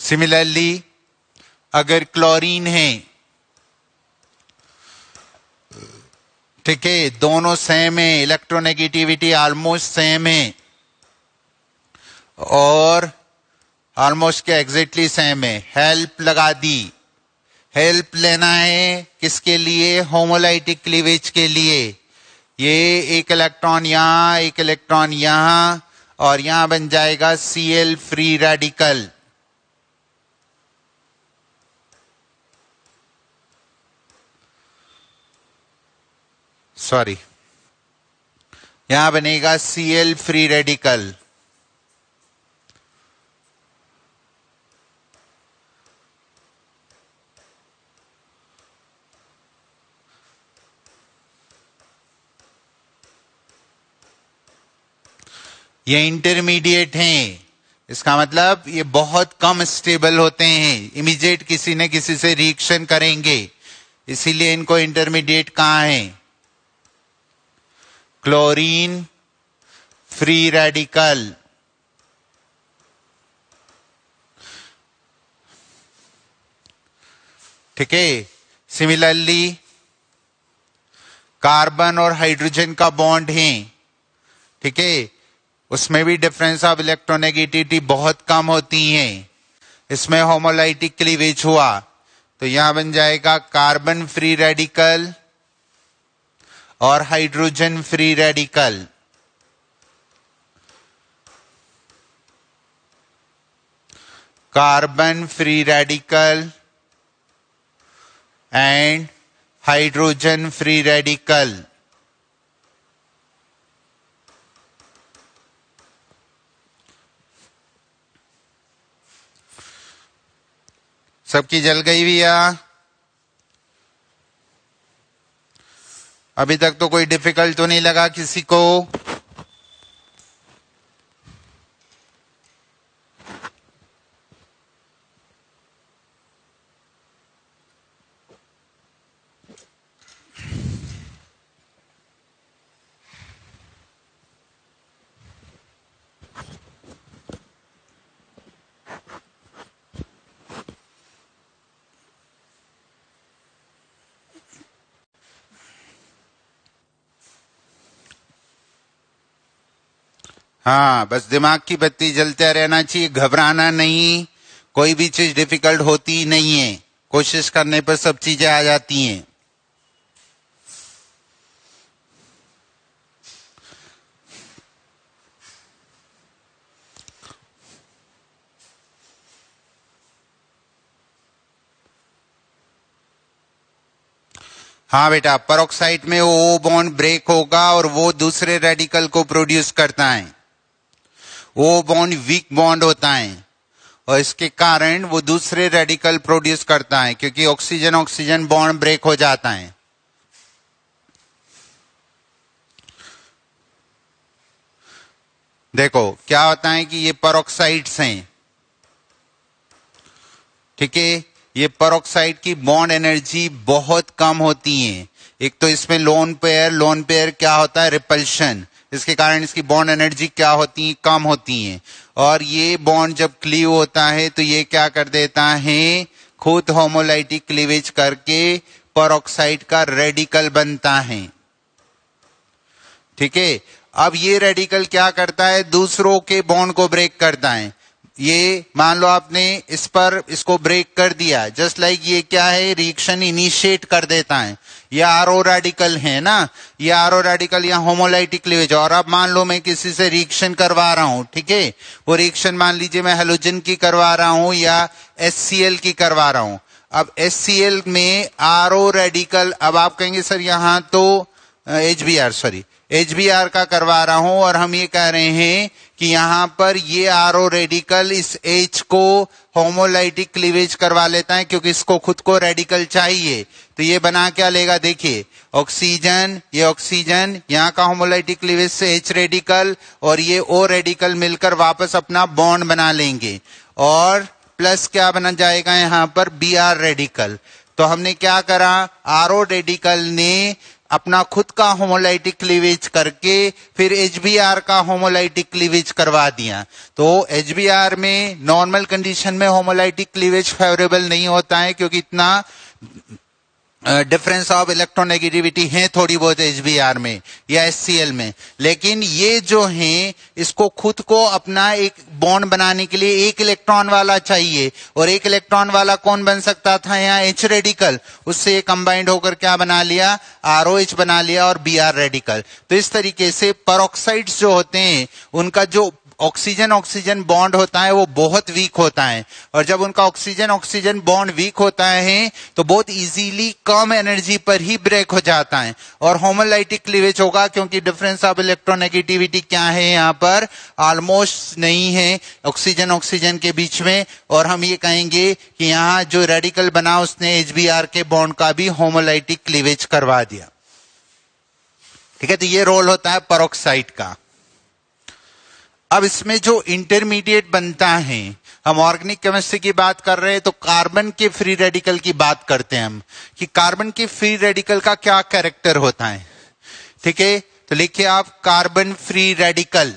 सिमिलरली अगर क्लोरीन है, ठीक है, दोनों सेम है, इलेक्ट्रोनेगेटिविटी ऑलमोस्ट सेम है और ऑलमोस्ट क्या एग्जैक्टली सेम है. हेल्प लगा दी. हेल्प लेना है किसके लिए, होमोलाइटिक क्लीवेज के लिए. ये एक इलेक्ट्रॉन यहां, एक इलेक्ट्रॉन यहां, और यहां बन जाएगा Cl फ्री रेडिकल। सॉरी, यहां बनेगा Cl फ्री रेडिकल। ये इंटरमीडिएट हैं, इसका मतलब ये बहुत कम स्टेबल होते हैं, इमीडिएट किसी न किसी से रिएक्शन करेंगे, इसीलिए इनको इंटरमीडिएट कहा है। क्लोरीन फ्री रेडिकल, ठीक है। सिमिलरली कार्बन और हाइड्रोजन का बॉन्ड है, ठीक है, उसमें भी डिफरेंस ऑफ इलेक्ट्रोनेगेटिविटी बहुत कम होती है। इसमें होमोलाइटिक क्लीवेज हुआ तो यहां बन जाएगा कार्बन फ्री रेडिकल और hydrogen free radical. Carbon free radical and hydrogen free radical. सबकी जल गई भैया? अभी तक तो कोई डिफिकल्ट तो नहीं लगा किसी को? हाँ, बस दिमाग की बत्ती जलते रहना चाहिए, घबराना नहीं। कोई भी चीज डिफिकल्ट होती नहीं है, कोशिश करने पर सब चीजें आ जाती हैं। हाँ बेटा, पेरोक्साइड में ओ बॉन्ड ब्रेक होगा और वो दूसरे रेडिकल को प्रोड्यूस करता है। ओ बॉन्ड वीक बॉन्ड होता है और इसके कारण वो दूसरे रेडिकल प्रोड्यूस करता है, क्योंकि ऑक्सीजन ऑक्सीजन बॉन्ड ब्रेक हो जाता है। देखो क्या होता है कि ये पेरोक्साइड्स हैं, ठीक है। ये पेरोक्साइड की बॉन्ड एनर्जी बहुत कम होती है। एक तो इसमें लोन पेयर क्या होता है, रिपल्शन, इसके कारण इसकी बॉन्ड एनर्जी क्या होती है, कम होती है। और ये बॉन्ड जब क्लीव होता है तो ये क्या कर देता है, खुद होमोलाइटिक क्लीवेज करके पेरोक्साइड का रेडिकल बनता है, ठीक है। अब ये रेडिकल क्या करता है, दूसरों के बॉन्ड को ब्रेक करता है। ये मान लो आपने इस पर इसको ब्रेक कर दिया, जस्ट लाइक ये क्या है, रिएक्शन इनिशिएट कर देता है। ये आरओ रेडिकल है ना, ये आरओ रेडिकल या होमोलाइटिक क्लीवेज। और अब मान लो मैं किसी से रिएक्शन करवा रहा हूं, ठीक है, वो रिएक्शन मान लीजिए मैं हेलोजन की करवा रहा हूं या HCl की करवा रहा हूं। अब HCl में आरओ रेडिकल, अब आप कहेंगे सर यहां तो HBr का करवा रहा हूं और हम ये कह रहे हैं कि यहां पर ये आरओ रेडिकल इस H को होमोलाइटिक क्लीवेज करवा लेता है, क्योंकि इसको खुद को रेडिकल चाहिए। तो ये बना क्या लेगा, देखिए ऑक्सीजन, ये ऑक्सीजन, यहाँ का होमोलाइटिक क्लीवेज से H रेडिकल और ये O रेडिकल मिलकर वापस अपना बॉन्ड बना लेंगे और प्लस क्या बना जाएगा यहाँ पर, Br रेडिकल। तो हमने क्या करा, आरओ रेडिकल ने अपना खुद का होमोलाइटिक क्लीवेज करके फिर HBr का होमोलाइटिक क्लीवेज करवा दिया। तो HBr में नॉर्मल कंडीशन में होमोलाइटिक क्लीवेज फेवरेबल नहीं होता है, क्योंकि इतना डिफरेंस ऑफ इलेक्ट्रोनेगेटिविटी है थोड़ी बहुत एचबीआर में या एचसीएल में, लेकिन ये जो है इसको खुद को अपना एक बॉन्ड बनाने के लिए एक इलेक्ट्रॉन वाला चाहिए, और एक इलेक्ट्रॉन वाला कौन बन सकता था यहाँ, एच रेडिकल, उससे कंबाइंड होकर क्या बना लिया, आरओएच बना लिया और बीआर रेडिकल। तो इस तरीके से परऑक्साइड्स जो होते हैं उनका जो ऑक्सीजन ऑक्सीजन बॉन्ड होता है वो बहुत वीक होता है, और जब उनका ऑक्सीजन ऑक्सीजन बॉन्ड वीक होता है तो बहुत इजीली कम एनर्जी पर ही ब्रेक हो जाता है और होमोलाइटिक क्लीवेज होगा, क्योंकि डिफरेंस ऑफ इलेक्ट्रोनेगेटिविटी क्या है यहाँ पर, ऑलमोस्ट नहीं है ऑक्सीजन ऑक्सीजन के बीच में, और हम ये कहेंगे कि यहाँ जो रेडिकल बना उसने एचबीआर के बॉन्ड का भी होमोलाइटिक क्लीवेज करवा दिया। ठीक है, तो ये रोल होता है परऑक्साइड का। अब इसमें जो इंटरमीडिएट बनता है, हम ऑर्गेनिक केमिस्ट्री की बात कर रहे हैं तो कार्बन के फ्री रेडिकल की बात करते हैं हम, कि कार्बन के फ्री रेडिकल का क्या कैरेक्टर होता है। ठीक है, तो लिखिए आप कार्बन फ्री रेडिकल।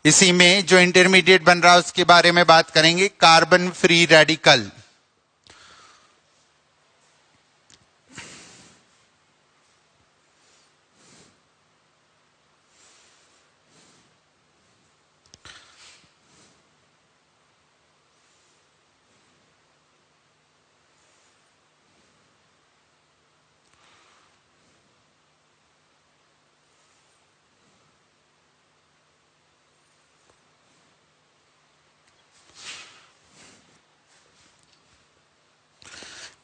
इसी में जो इंटरमीडिएट बन रहा है उसके बारे में बात करेंगे, carbon free radical.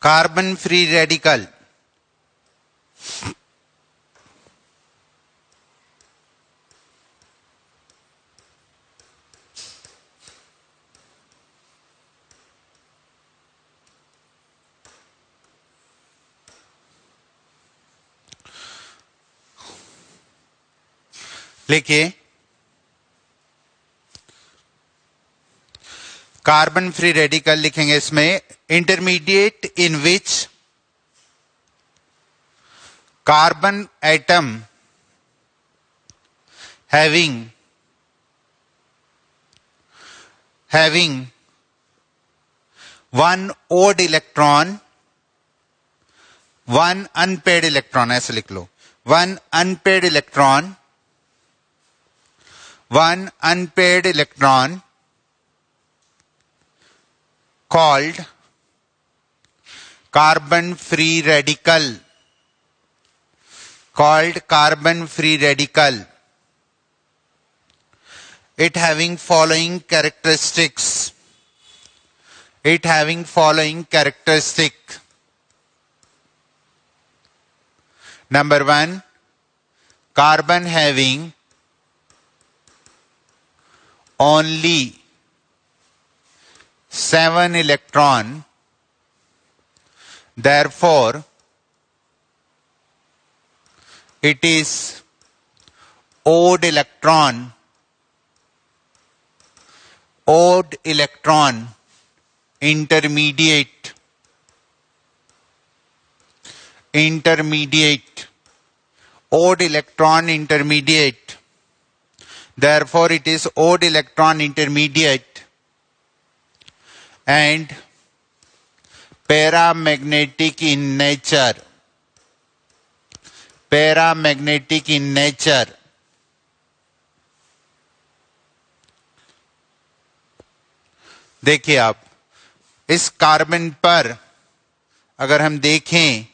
Carbon free radical लिखिए, कार्बन फ्री रेडिकल लिखेंगे इसमें, intermediate in which carbon atom having one odd electron, one unpaired electron, ऐसे लिख लो, one unpaired electron called carbon free radical, it having following characteristics. Number 1, carbon having only 7 electron, therefore it is odd electron intermediate, odd electron intermediate, therefore it is odd electron intermediate and paramagnetic in nature. देखिए आप इस कार्बन पर अगर हम देखें,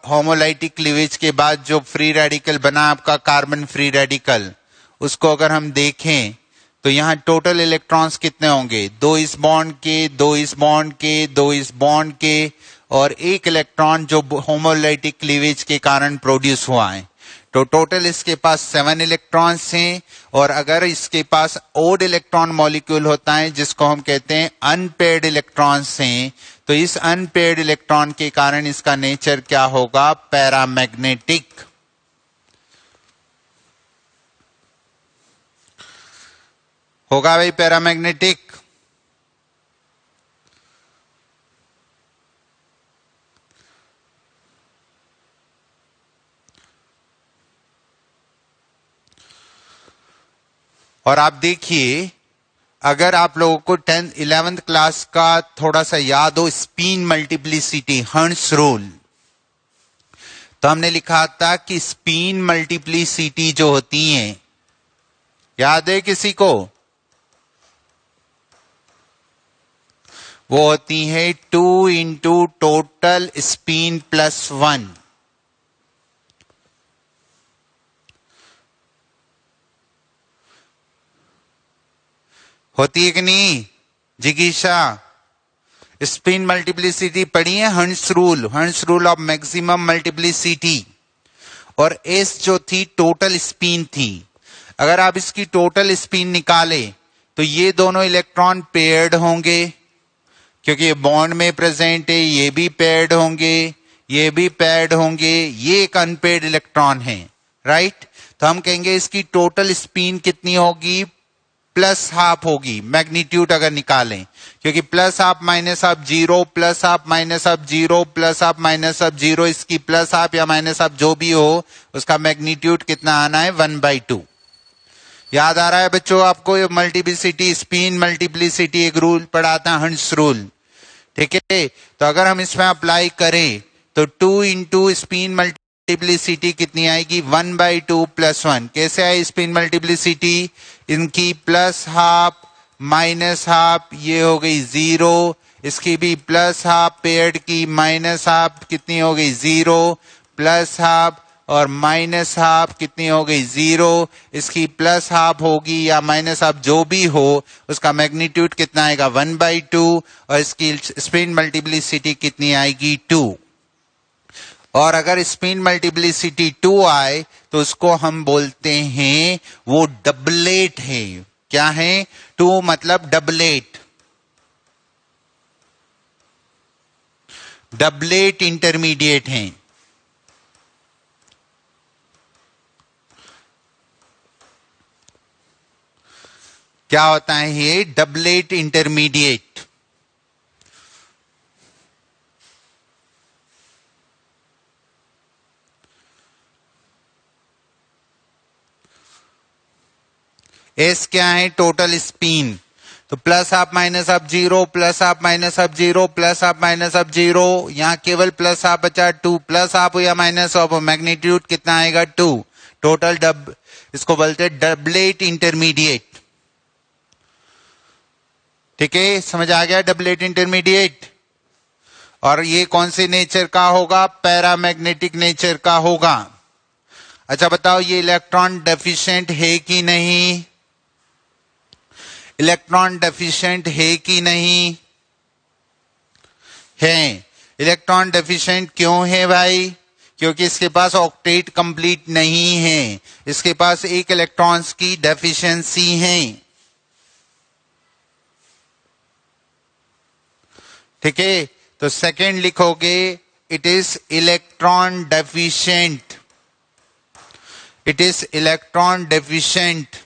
होमोलाइटिक क्लीवेज के बाद जो फ्री रेडिकल बना आपका कार्बन फ्री रेडिकल, उसको अगर हम देखें तो यहां टोटल इलेक्ट्रॉन्स कितने होंगे, 2 इस बॉन्ड के, 2 इस बॉन्ड के, 2 इस बॉन्ड के, और 1 इलेक्ट्रॉन जो होमोलाइटिक क्लीवेज के कारण प्रोड्यूस हुआ है। तो टोटल इसके पास 7 इलेक्ट्रॉन्स हैं, और अगर इसके पास ओड इलेक्ट्रॉन मॉलिक्यूल होता है जिसको हम कहते हैं अनपेयर्ड इलेक्ट्रॉन्स हैं, तो इस अनपेयर्ड इलेक्ट्रॉन के कारण इसका नेचर क्या होगा, पैरामैग्नेटिक। होगा भाई पैरामैग्नेटिक। और आप देखिए, अगर आप लोगों को 11th क्लास का थोड़ा सा याद हो, स्पिन मल्टीप्लिसिटी, हर्ट्ज रूल, तो हमने लिखा था कि स्पिन मल्टीप्लिसिटी जो होती हैं, याद है किसी को? वो होती है 2 इंटू टोटल स्पिन प्लस 1। होती है कि नहीं जिगीशा? स्पिन मल्टीप्लिसिटी पढ़ी है, hertz rule of maximum multiplicity. और एस जो थी टोटल स्पिन थी। अगर आप इसकी टोटल स्पिन निकाले तो ये दोनों इलेक्ट्रॉन पेयर्ड होंगे, क्योंकि ये बॉन्ड में प्रेजेंट है, ये भी पेयर्ड होंगे, ये भी पेयर्ड होंगे, ये एक अनपेयर्ड इलेक्ट्रॉन है, राइट? तो हम कहेंगे इसकी टोटल स्पिन कितनी होगी? प्लस हाफ होगी, मैग्नीट्यूड अगर निकालें, क्योंकि plus half minus half zero, plus half minus half zero, plus half minus half zero, इसकी प्लस हाफ या माइनस हाफ जो भी हो, उसका मैग्नीट्यूड कितना आना है? 1/2। याद आ रहा है बच्चों आपको? मल्टीप्लिसिटी, स्पिन मल्टीप्लिसिटी एक रूल पढ़ा था, हर्ट्ज रूल, ठीक है? तो अगर हम इसमें अप्लाई करें तो 2 इंटू स्पिन मल्टीप्लिसिटी कितनी आएगी? 1/2 प्लस 1। कैसे आई स्पिन मल्टीप्लिसिटी? इनकी प्लस हाफ माइनस हाफ, ये हो गई 0, इसकी भी प्लस हाफ पेयर्ड की माइनस हाफ कितनी हो गई? 0, प्लस हाफ और माइनस हाफ कितनी हो गई? 0, इसकी प्लस हाफ होगी या माइनस हाफ जो भी हो, उसका मैग्नीट्यूड कितना आएगा? 1/2, और इसकी स्पिन मल्टीप्लिसिटी कितनी आएगी? 2। और अगर स्पिन मल्टीप्लिसिटी 2 आए तो उसको हम बोलते हैं वो डबलेट है। क्या है? 2 मतलब डबलेट, डबलेट इंटरमीडिएट है। क्या होता है ये? Doublet intermediate. एस क्या है? Total spin. तो plus half minus half 0, plus half minus half 0, plus half minus half 0, यहां केवल प्लस हाफ बचा 2, प्लस हाफ हो या माइनस हाफ हो, मैग्नीट्यूड कितना आएगा? 2। टोटल इसको बोलते हैं डबलेट इंटरमीडिएट। ठीक है, समझ आ गया? Doublet intermediate. और ये कौन से नेचर का होगा? पैरामैग्नेटिक नेचर का होगा। अच्छा बताओ, ये इलेक्ट्रॉन डेफिशिएंट है कि नहीं? इलेक्ट्रॉन डेफिशिएंट है कि नहीं? है। इलेक्ट्रॉन डेफिशिएंट क्यों है भाई? क्योंकि इसके पास ऑक्टेट कंप्लीट नहीं है, इसके पास एक इलेक्ट्रॉन्स की डेफिशिएंसी है। ठीक है, तो सेकंड लिखोगे, it is electron deficient. It is electron deficient,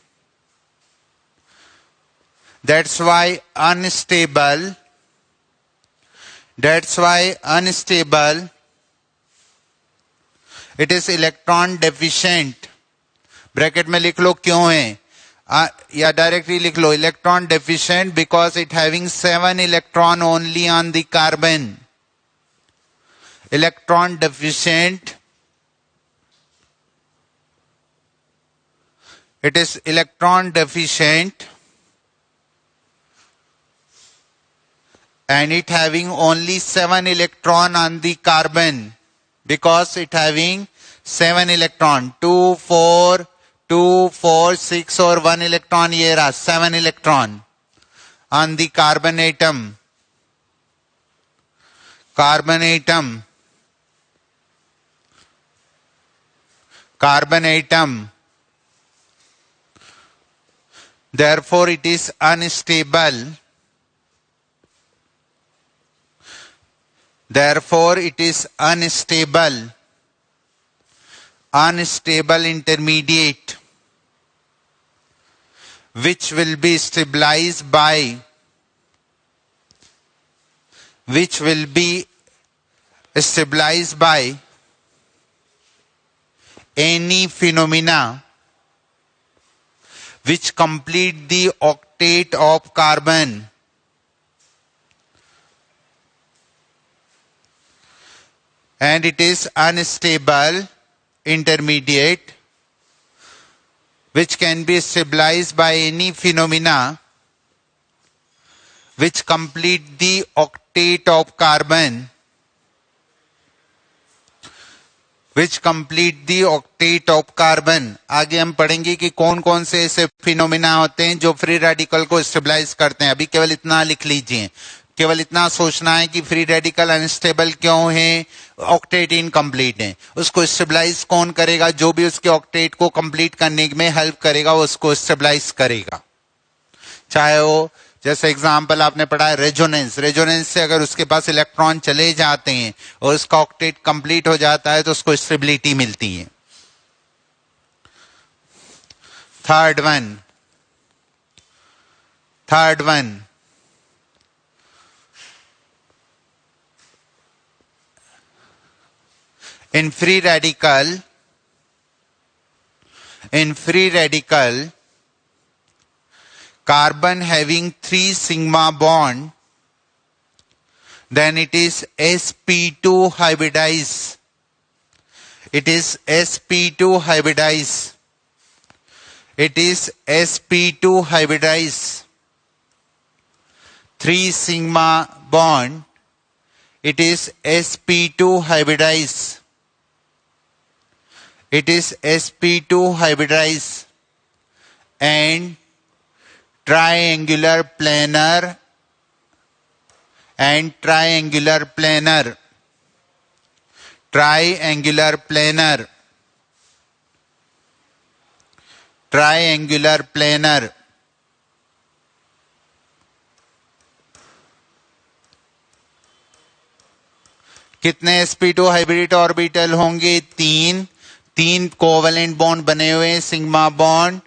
that's why unstable, that's why unstable, it is electron deficient। Bracket में लिख लो क्यों है, या डायरेक्टली लिख लो, electron deficient because it having 7 electron only on the carbon. Electron deficient, it is electron deficient and it having only 7 electron on the carbon, because it having 7 electron, 2 4 2 4 6 और 1 electron, ये रहा 7 electron on the carbon atom, carbon atom, carbon atom। Therefore it is unstable, therefore it is unstable, unstable intermediate, which will be stabilized by, which will be stabilized by any phenomena, which complete the octet of carbon. And it is unstable intermediate which can be stabilized by any phenomena which complete the octet of carbon, which complete the octet of carbon. आगे हम पढ़ेंगे कि कौन कौन से ऐसे फिनोमिना होते हैं जो फ्री रेडिकल को स्टेबलाइज करते हैं. अभी केवल इतना लिख लीजिए, केवल इतना सोचना है कि फ्री रेडिकल अनस्टेबल क्यों है, ऑक्टेट इनकम्प्लीट है. उसको स्टेबलाइज कौन करेगा? जो भी उसके ऑक्टेट को कंप्लीट करने में हेल्प करेगा वो उसको स्टेबलाइज करेगा. चाहे वो, जैसे एग्जांपल आपने पढ़ा है रेजोनेंस, रेजोनेंस से अगर उसके पास इलेक्ट्रॉन चले जाते हैं और उसका ऑक्टेट कंप्लीट हो जाता है तो उसको स्टेबिलिटी मिलती है. Third one in free radical carbon having 3 sigma bond, then it is sp2 hybridized. It is sp2 hybridized. It is sp2 hybridized. 3 sigma bond. It is sp2 hybridized. It is sp2 hybridized and triangular planar and triangular planar. Triangular planar. Triangular planar. कितने sp2 हाइब्रिड ऑर्बिटल होंगे? 3 कोवेलेंट बॉन्ड बने हुए सिग्मा बॉन्ड,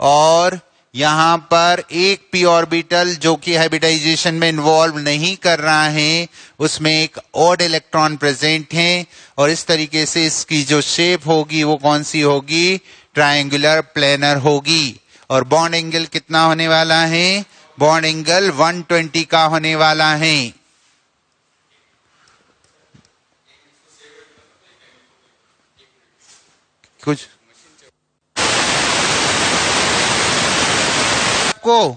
और यहां पर एक p ऑर्बिटल जो कि हाइब्रिडाइजेशन में इन्वॉल्व नहीं कर रहा है, उसमें एक ऑड इलेक्ट्रॉन प्रेजेंट है, और इस तरीके से इसकी जो शेप होगी वो कौन सी होगी? ट्रायंगुलर प्लेनर होगी. और बॉन्ड एंगल कितना होने वाला है? बॉन्ड एंगल 120 का होने वाला है. कुछ को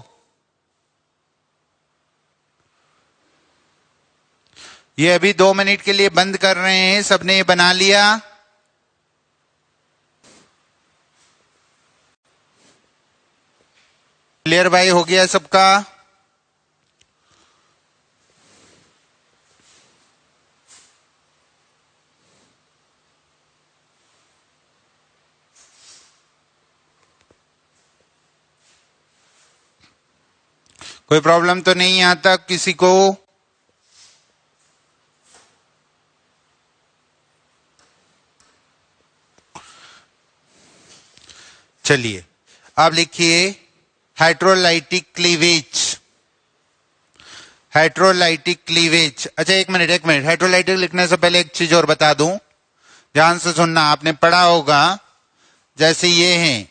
ये अभी 2 मिनट के लिए बंद कर रहे हैं. सबने ये बना लिया? क्लियर भाई, हो गया सबका? कोई प्रॉब्लम तो नहीं यहां तक किसी को? चलिए अब लिखिए हाइड्रोलाइटिक क्लीवेज. Hydrolytic cleavage. अच्छा एक मिनट, हाइड्रोलाइटिक लिखने से पहले एक चीज और बता दूं, ध्यान से सुनना. आपने पढ़ा होगा जैसे ये हैं,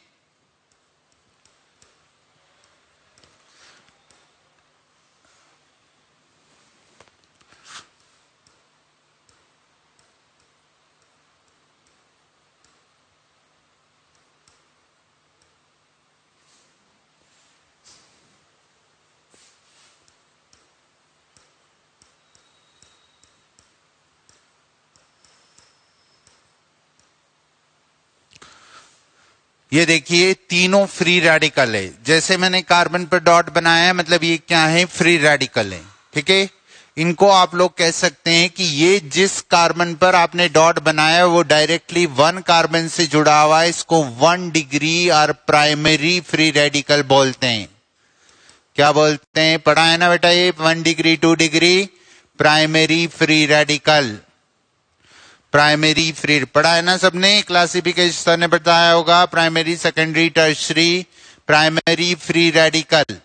ये देखिए तीनों फ्री रेडिकल है. जैसे मैंने कार्बन पर डॉट बनाया है, मतलब ये क्या है? फ्री रेडिकल है. ठीक है, इनको आप लोग कह सकते हैं कि ये जिस कार्बन पर आपने डॉट बनाया वो डायरेक्टली 1 कार्बन से जुड़ा हुआ है, इसको 1 डिग्री और प्राइमरी फ्री रेडिकल बोलते हैं. क्या बोलते हैं? पढ़ा है ना बेटा ये? 1 degree 2 degree primary free radical. Primary free पढ़ा है ना सबने? क्लासिफिकेशन सर ने बताया होगा, primary, secondary, tertiary, primary free radical.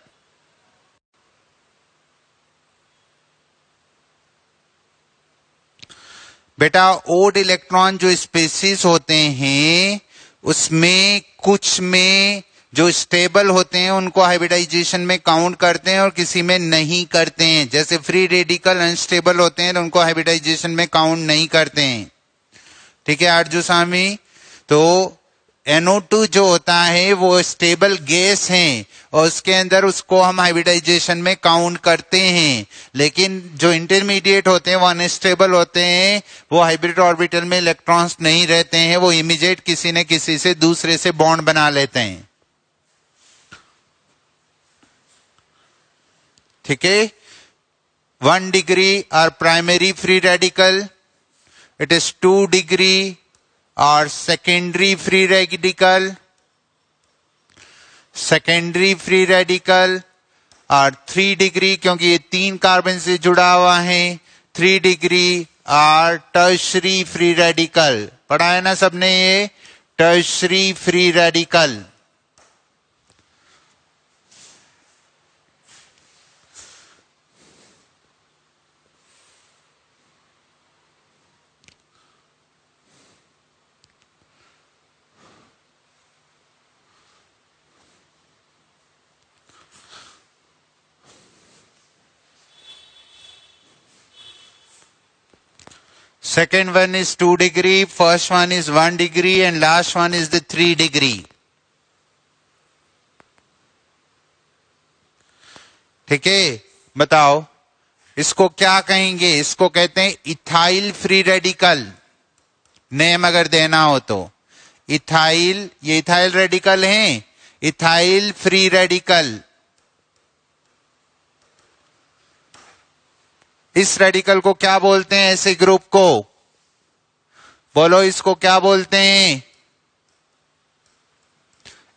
बेटा ओड इलेक्ट्रॉन जो स्पेसीज होते हैं उसमें कुछ में जो स्टेबल होते हैं उनको हाइब्रिडाइजेशन में काउंट करते हैं और किसी में नहीं करते हैं। जैसे फ्री रेडिकल अनस्टेबल होते हैं तो उनको हाइब्रिडाइजेशन में काउंट नहीं करते हैं। ठीक है अर्जु स्वामी। तो NO2 जो होता है वो स्टेबल गैस है और उसके अंदर उसको हम हाइब्रिडाइजेशन में काउंट करते हैं, लेकिन जो इंटरमीडिएट होते हैं वो अनस्टेबल होते हैं, वो हाइब्रिड ऑर्बिटल में इलेक्ट्रॉन्स नहीं रहते हैं, वो इमीडिएट किसी न किसी से दूसरे से बॉन्ड बना लेते हैं। ठीक है। 1 degree or primary free radical, it is 2 degree or secondary free radical, secondary free radical और 3 डिग्री, क्योंकि ये 3 कार्बन से जुड़ा हुआ है, 3 डिग्री और टर्शरी फ्री रेडिकल। पढ़ा है ना सबने ये tertiary free radical. Second one is 2 degree, first one is 1 degree and last one is the 3 degree. ठीक है, बताओ इसको क्या कहेंगे? इसको कहते हैं इथाइल फ्री रेडिकल। नेम अगर देना हो तो इथाइल, ये इथाइल रेडिकल है, इथाइल फ्री रेडिकल। इस रेडिकल को क्या बोलते हैं? ऐसे ग्रुप को बोलो, इसको क्या बोलते हैं?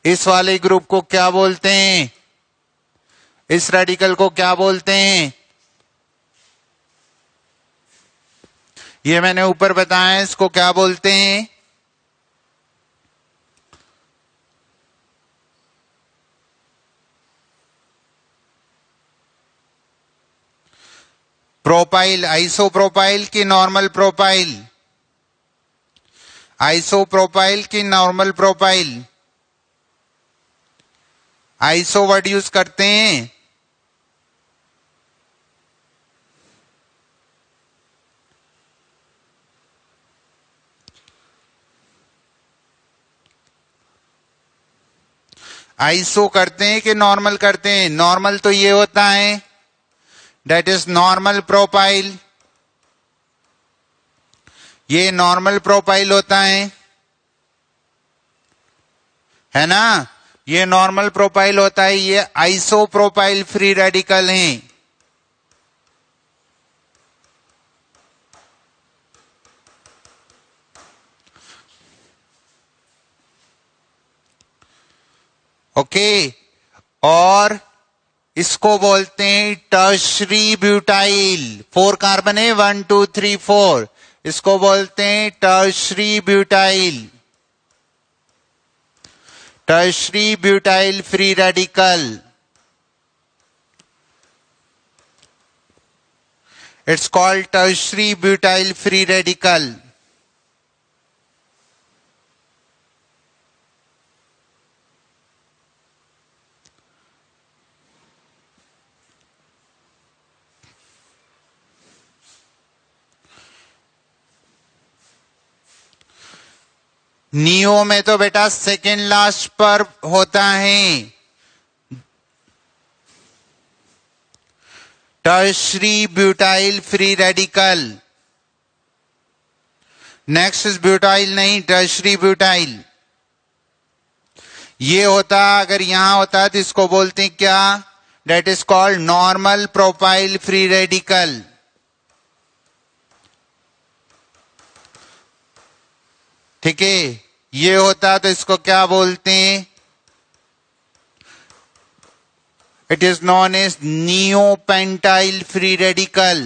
इस वाले ग्रुप को क्या बोलते हैं? इस रेडिकल को क्या बोलते हैं? ये मैंने ऊपर बताया, इसको क्या बोलते हैं? प्रोपाइल, आइसोप्रोपाइल की नॉर्मल प्रोपाइल? आइसोप्रोपाइल की normal propyl? Iso word use करते हैं। आइसो करते हैं कि नॉर्मल करते हैं? नॉर्मल तो ये होता है, दैट इज नॉर्मल प्रोपाइल। ये नॉर्मल प्रोपाइल होता है ना? ये नॉर्मल प्रोपाइल होता है, ये आइसो प्रोपाइल फ्री रेडिकल हैं। ओके, और इसको बोलते हैं टर्शरी ब्यूटाइल। 4 कार्बन है, 1 2 3 4, इसको बोलते हैं tertiary butyl. Tertiary butyl free radical, it's called tertiary butyl free radical. Neo में तो बेटा सेकेंड लास्ट पर होता है tertiary butyl free radical. Next is butyl नहीं, टर्शरी ब्यूटाइल। ये होता, अगर यहां होता तो इसको बोलते हैं क्या? That is called normal propyl free radical. ठीक है, ये होता तो इसको क्या बोलते हैं? It is known as neopentyl free radical.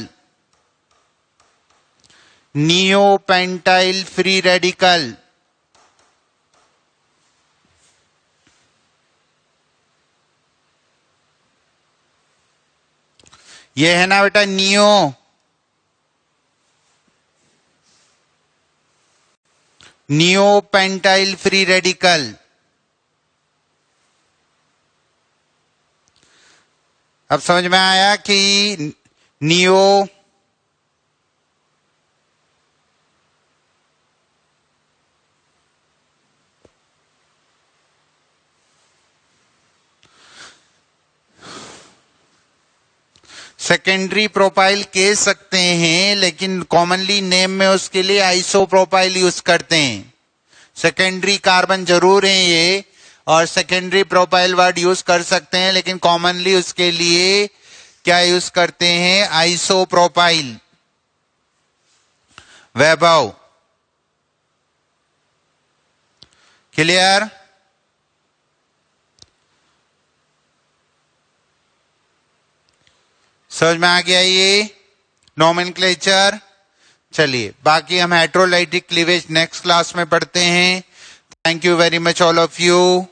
Neopentyl free radical. ये है ना बेटा नियो, नियोपेंटाइल फ्री रेडिकल। अब समझ में आया कि नियो सेकेंडरी प्रोपाइल कह सकते हैं, लेकिन कॉमनली नेम में उसके लिए आइसो प्रोपाइल यूज करते हैं। सेकेंडरी कार्बन जरूर है ये, और सेकेंडरी प्रोपाइल वर्ड यूज कर सकते हैं, लेकिन कॉमनली उसके लिए क्या यूज करते हैं? Isopropyl. वैभव, क्लियर? समझ में आ गया ये नोमेनक्लेचर? चलिए, बाकी हम हेटेरोलाइटिक क्लीवेज नेक्स्ट क्लास में पढ़ते हैं। Thank you very much all of you.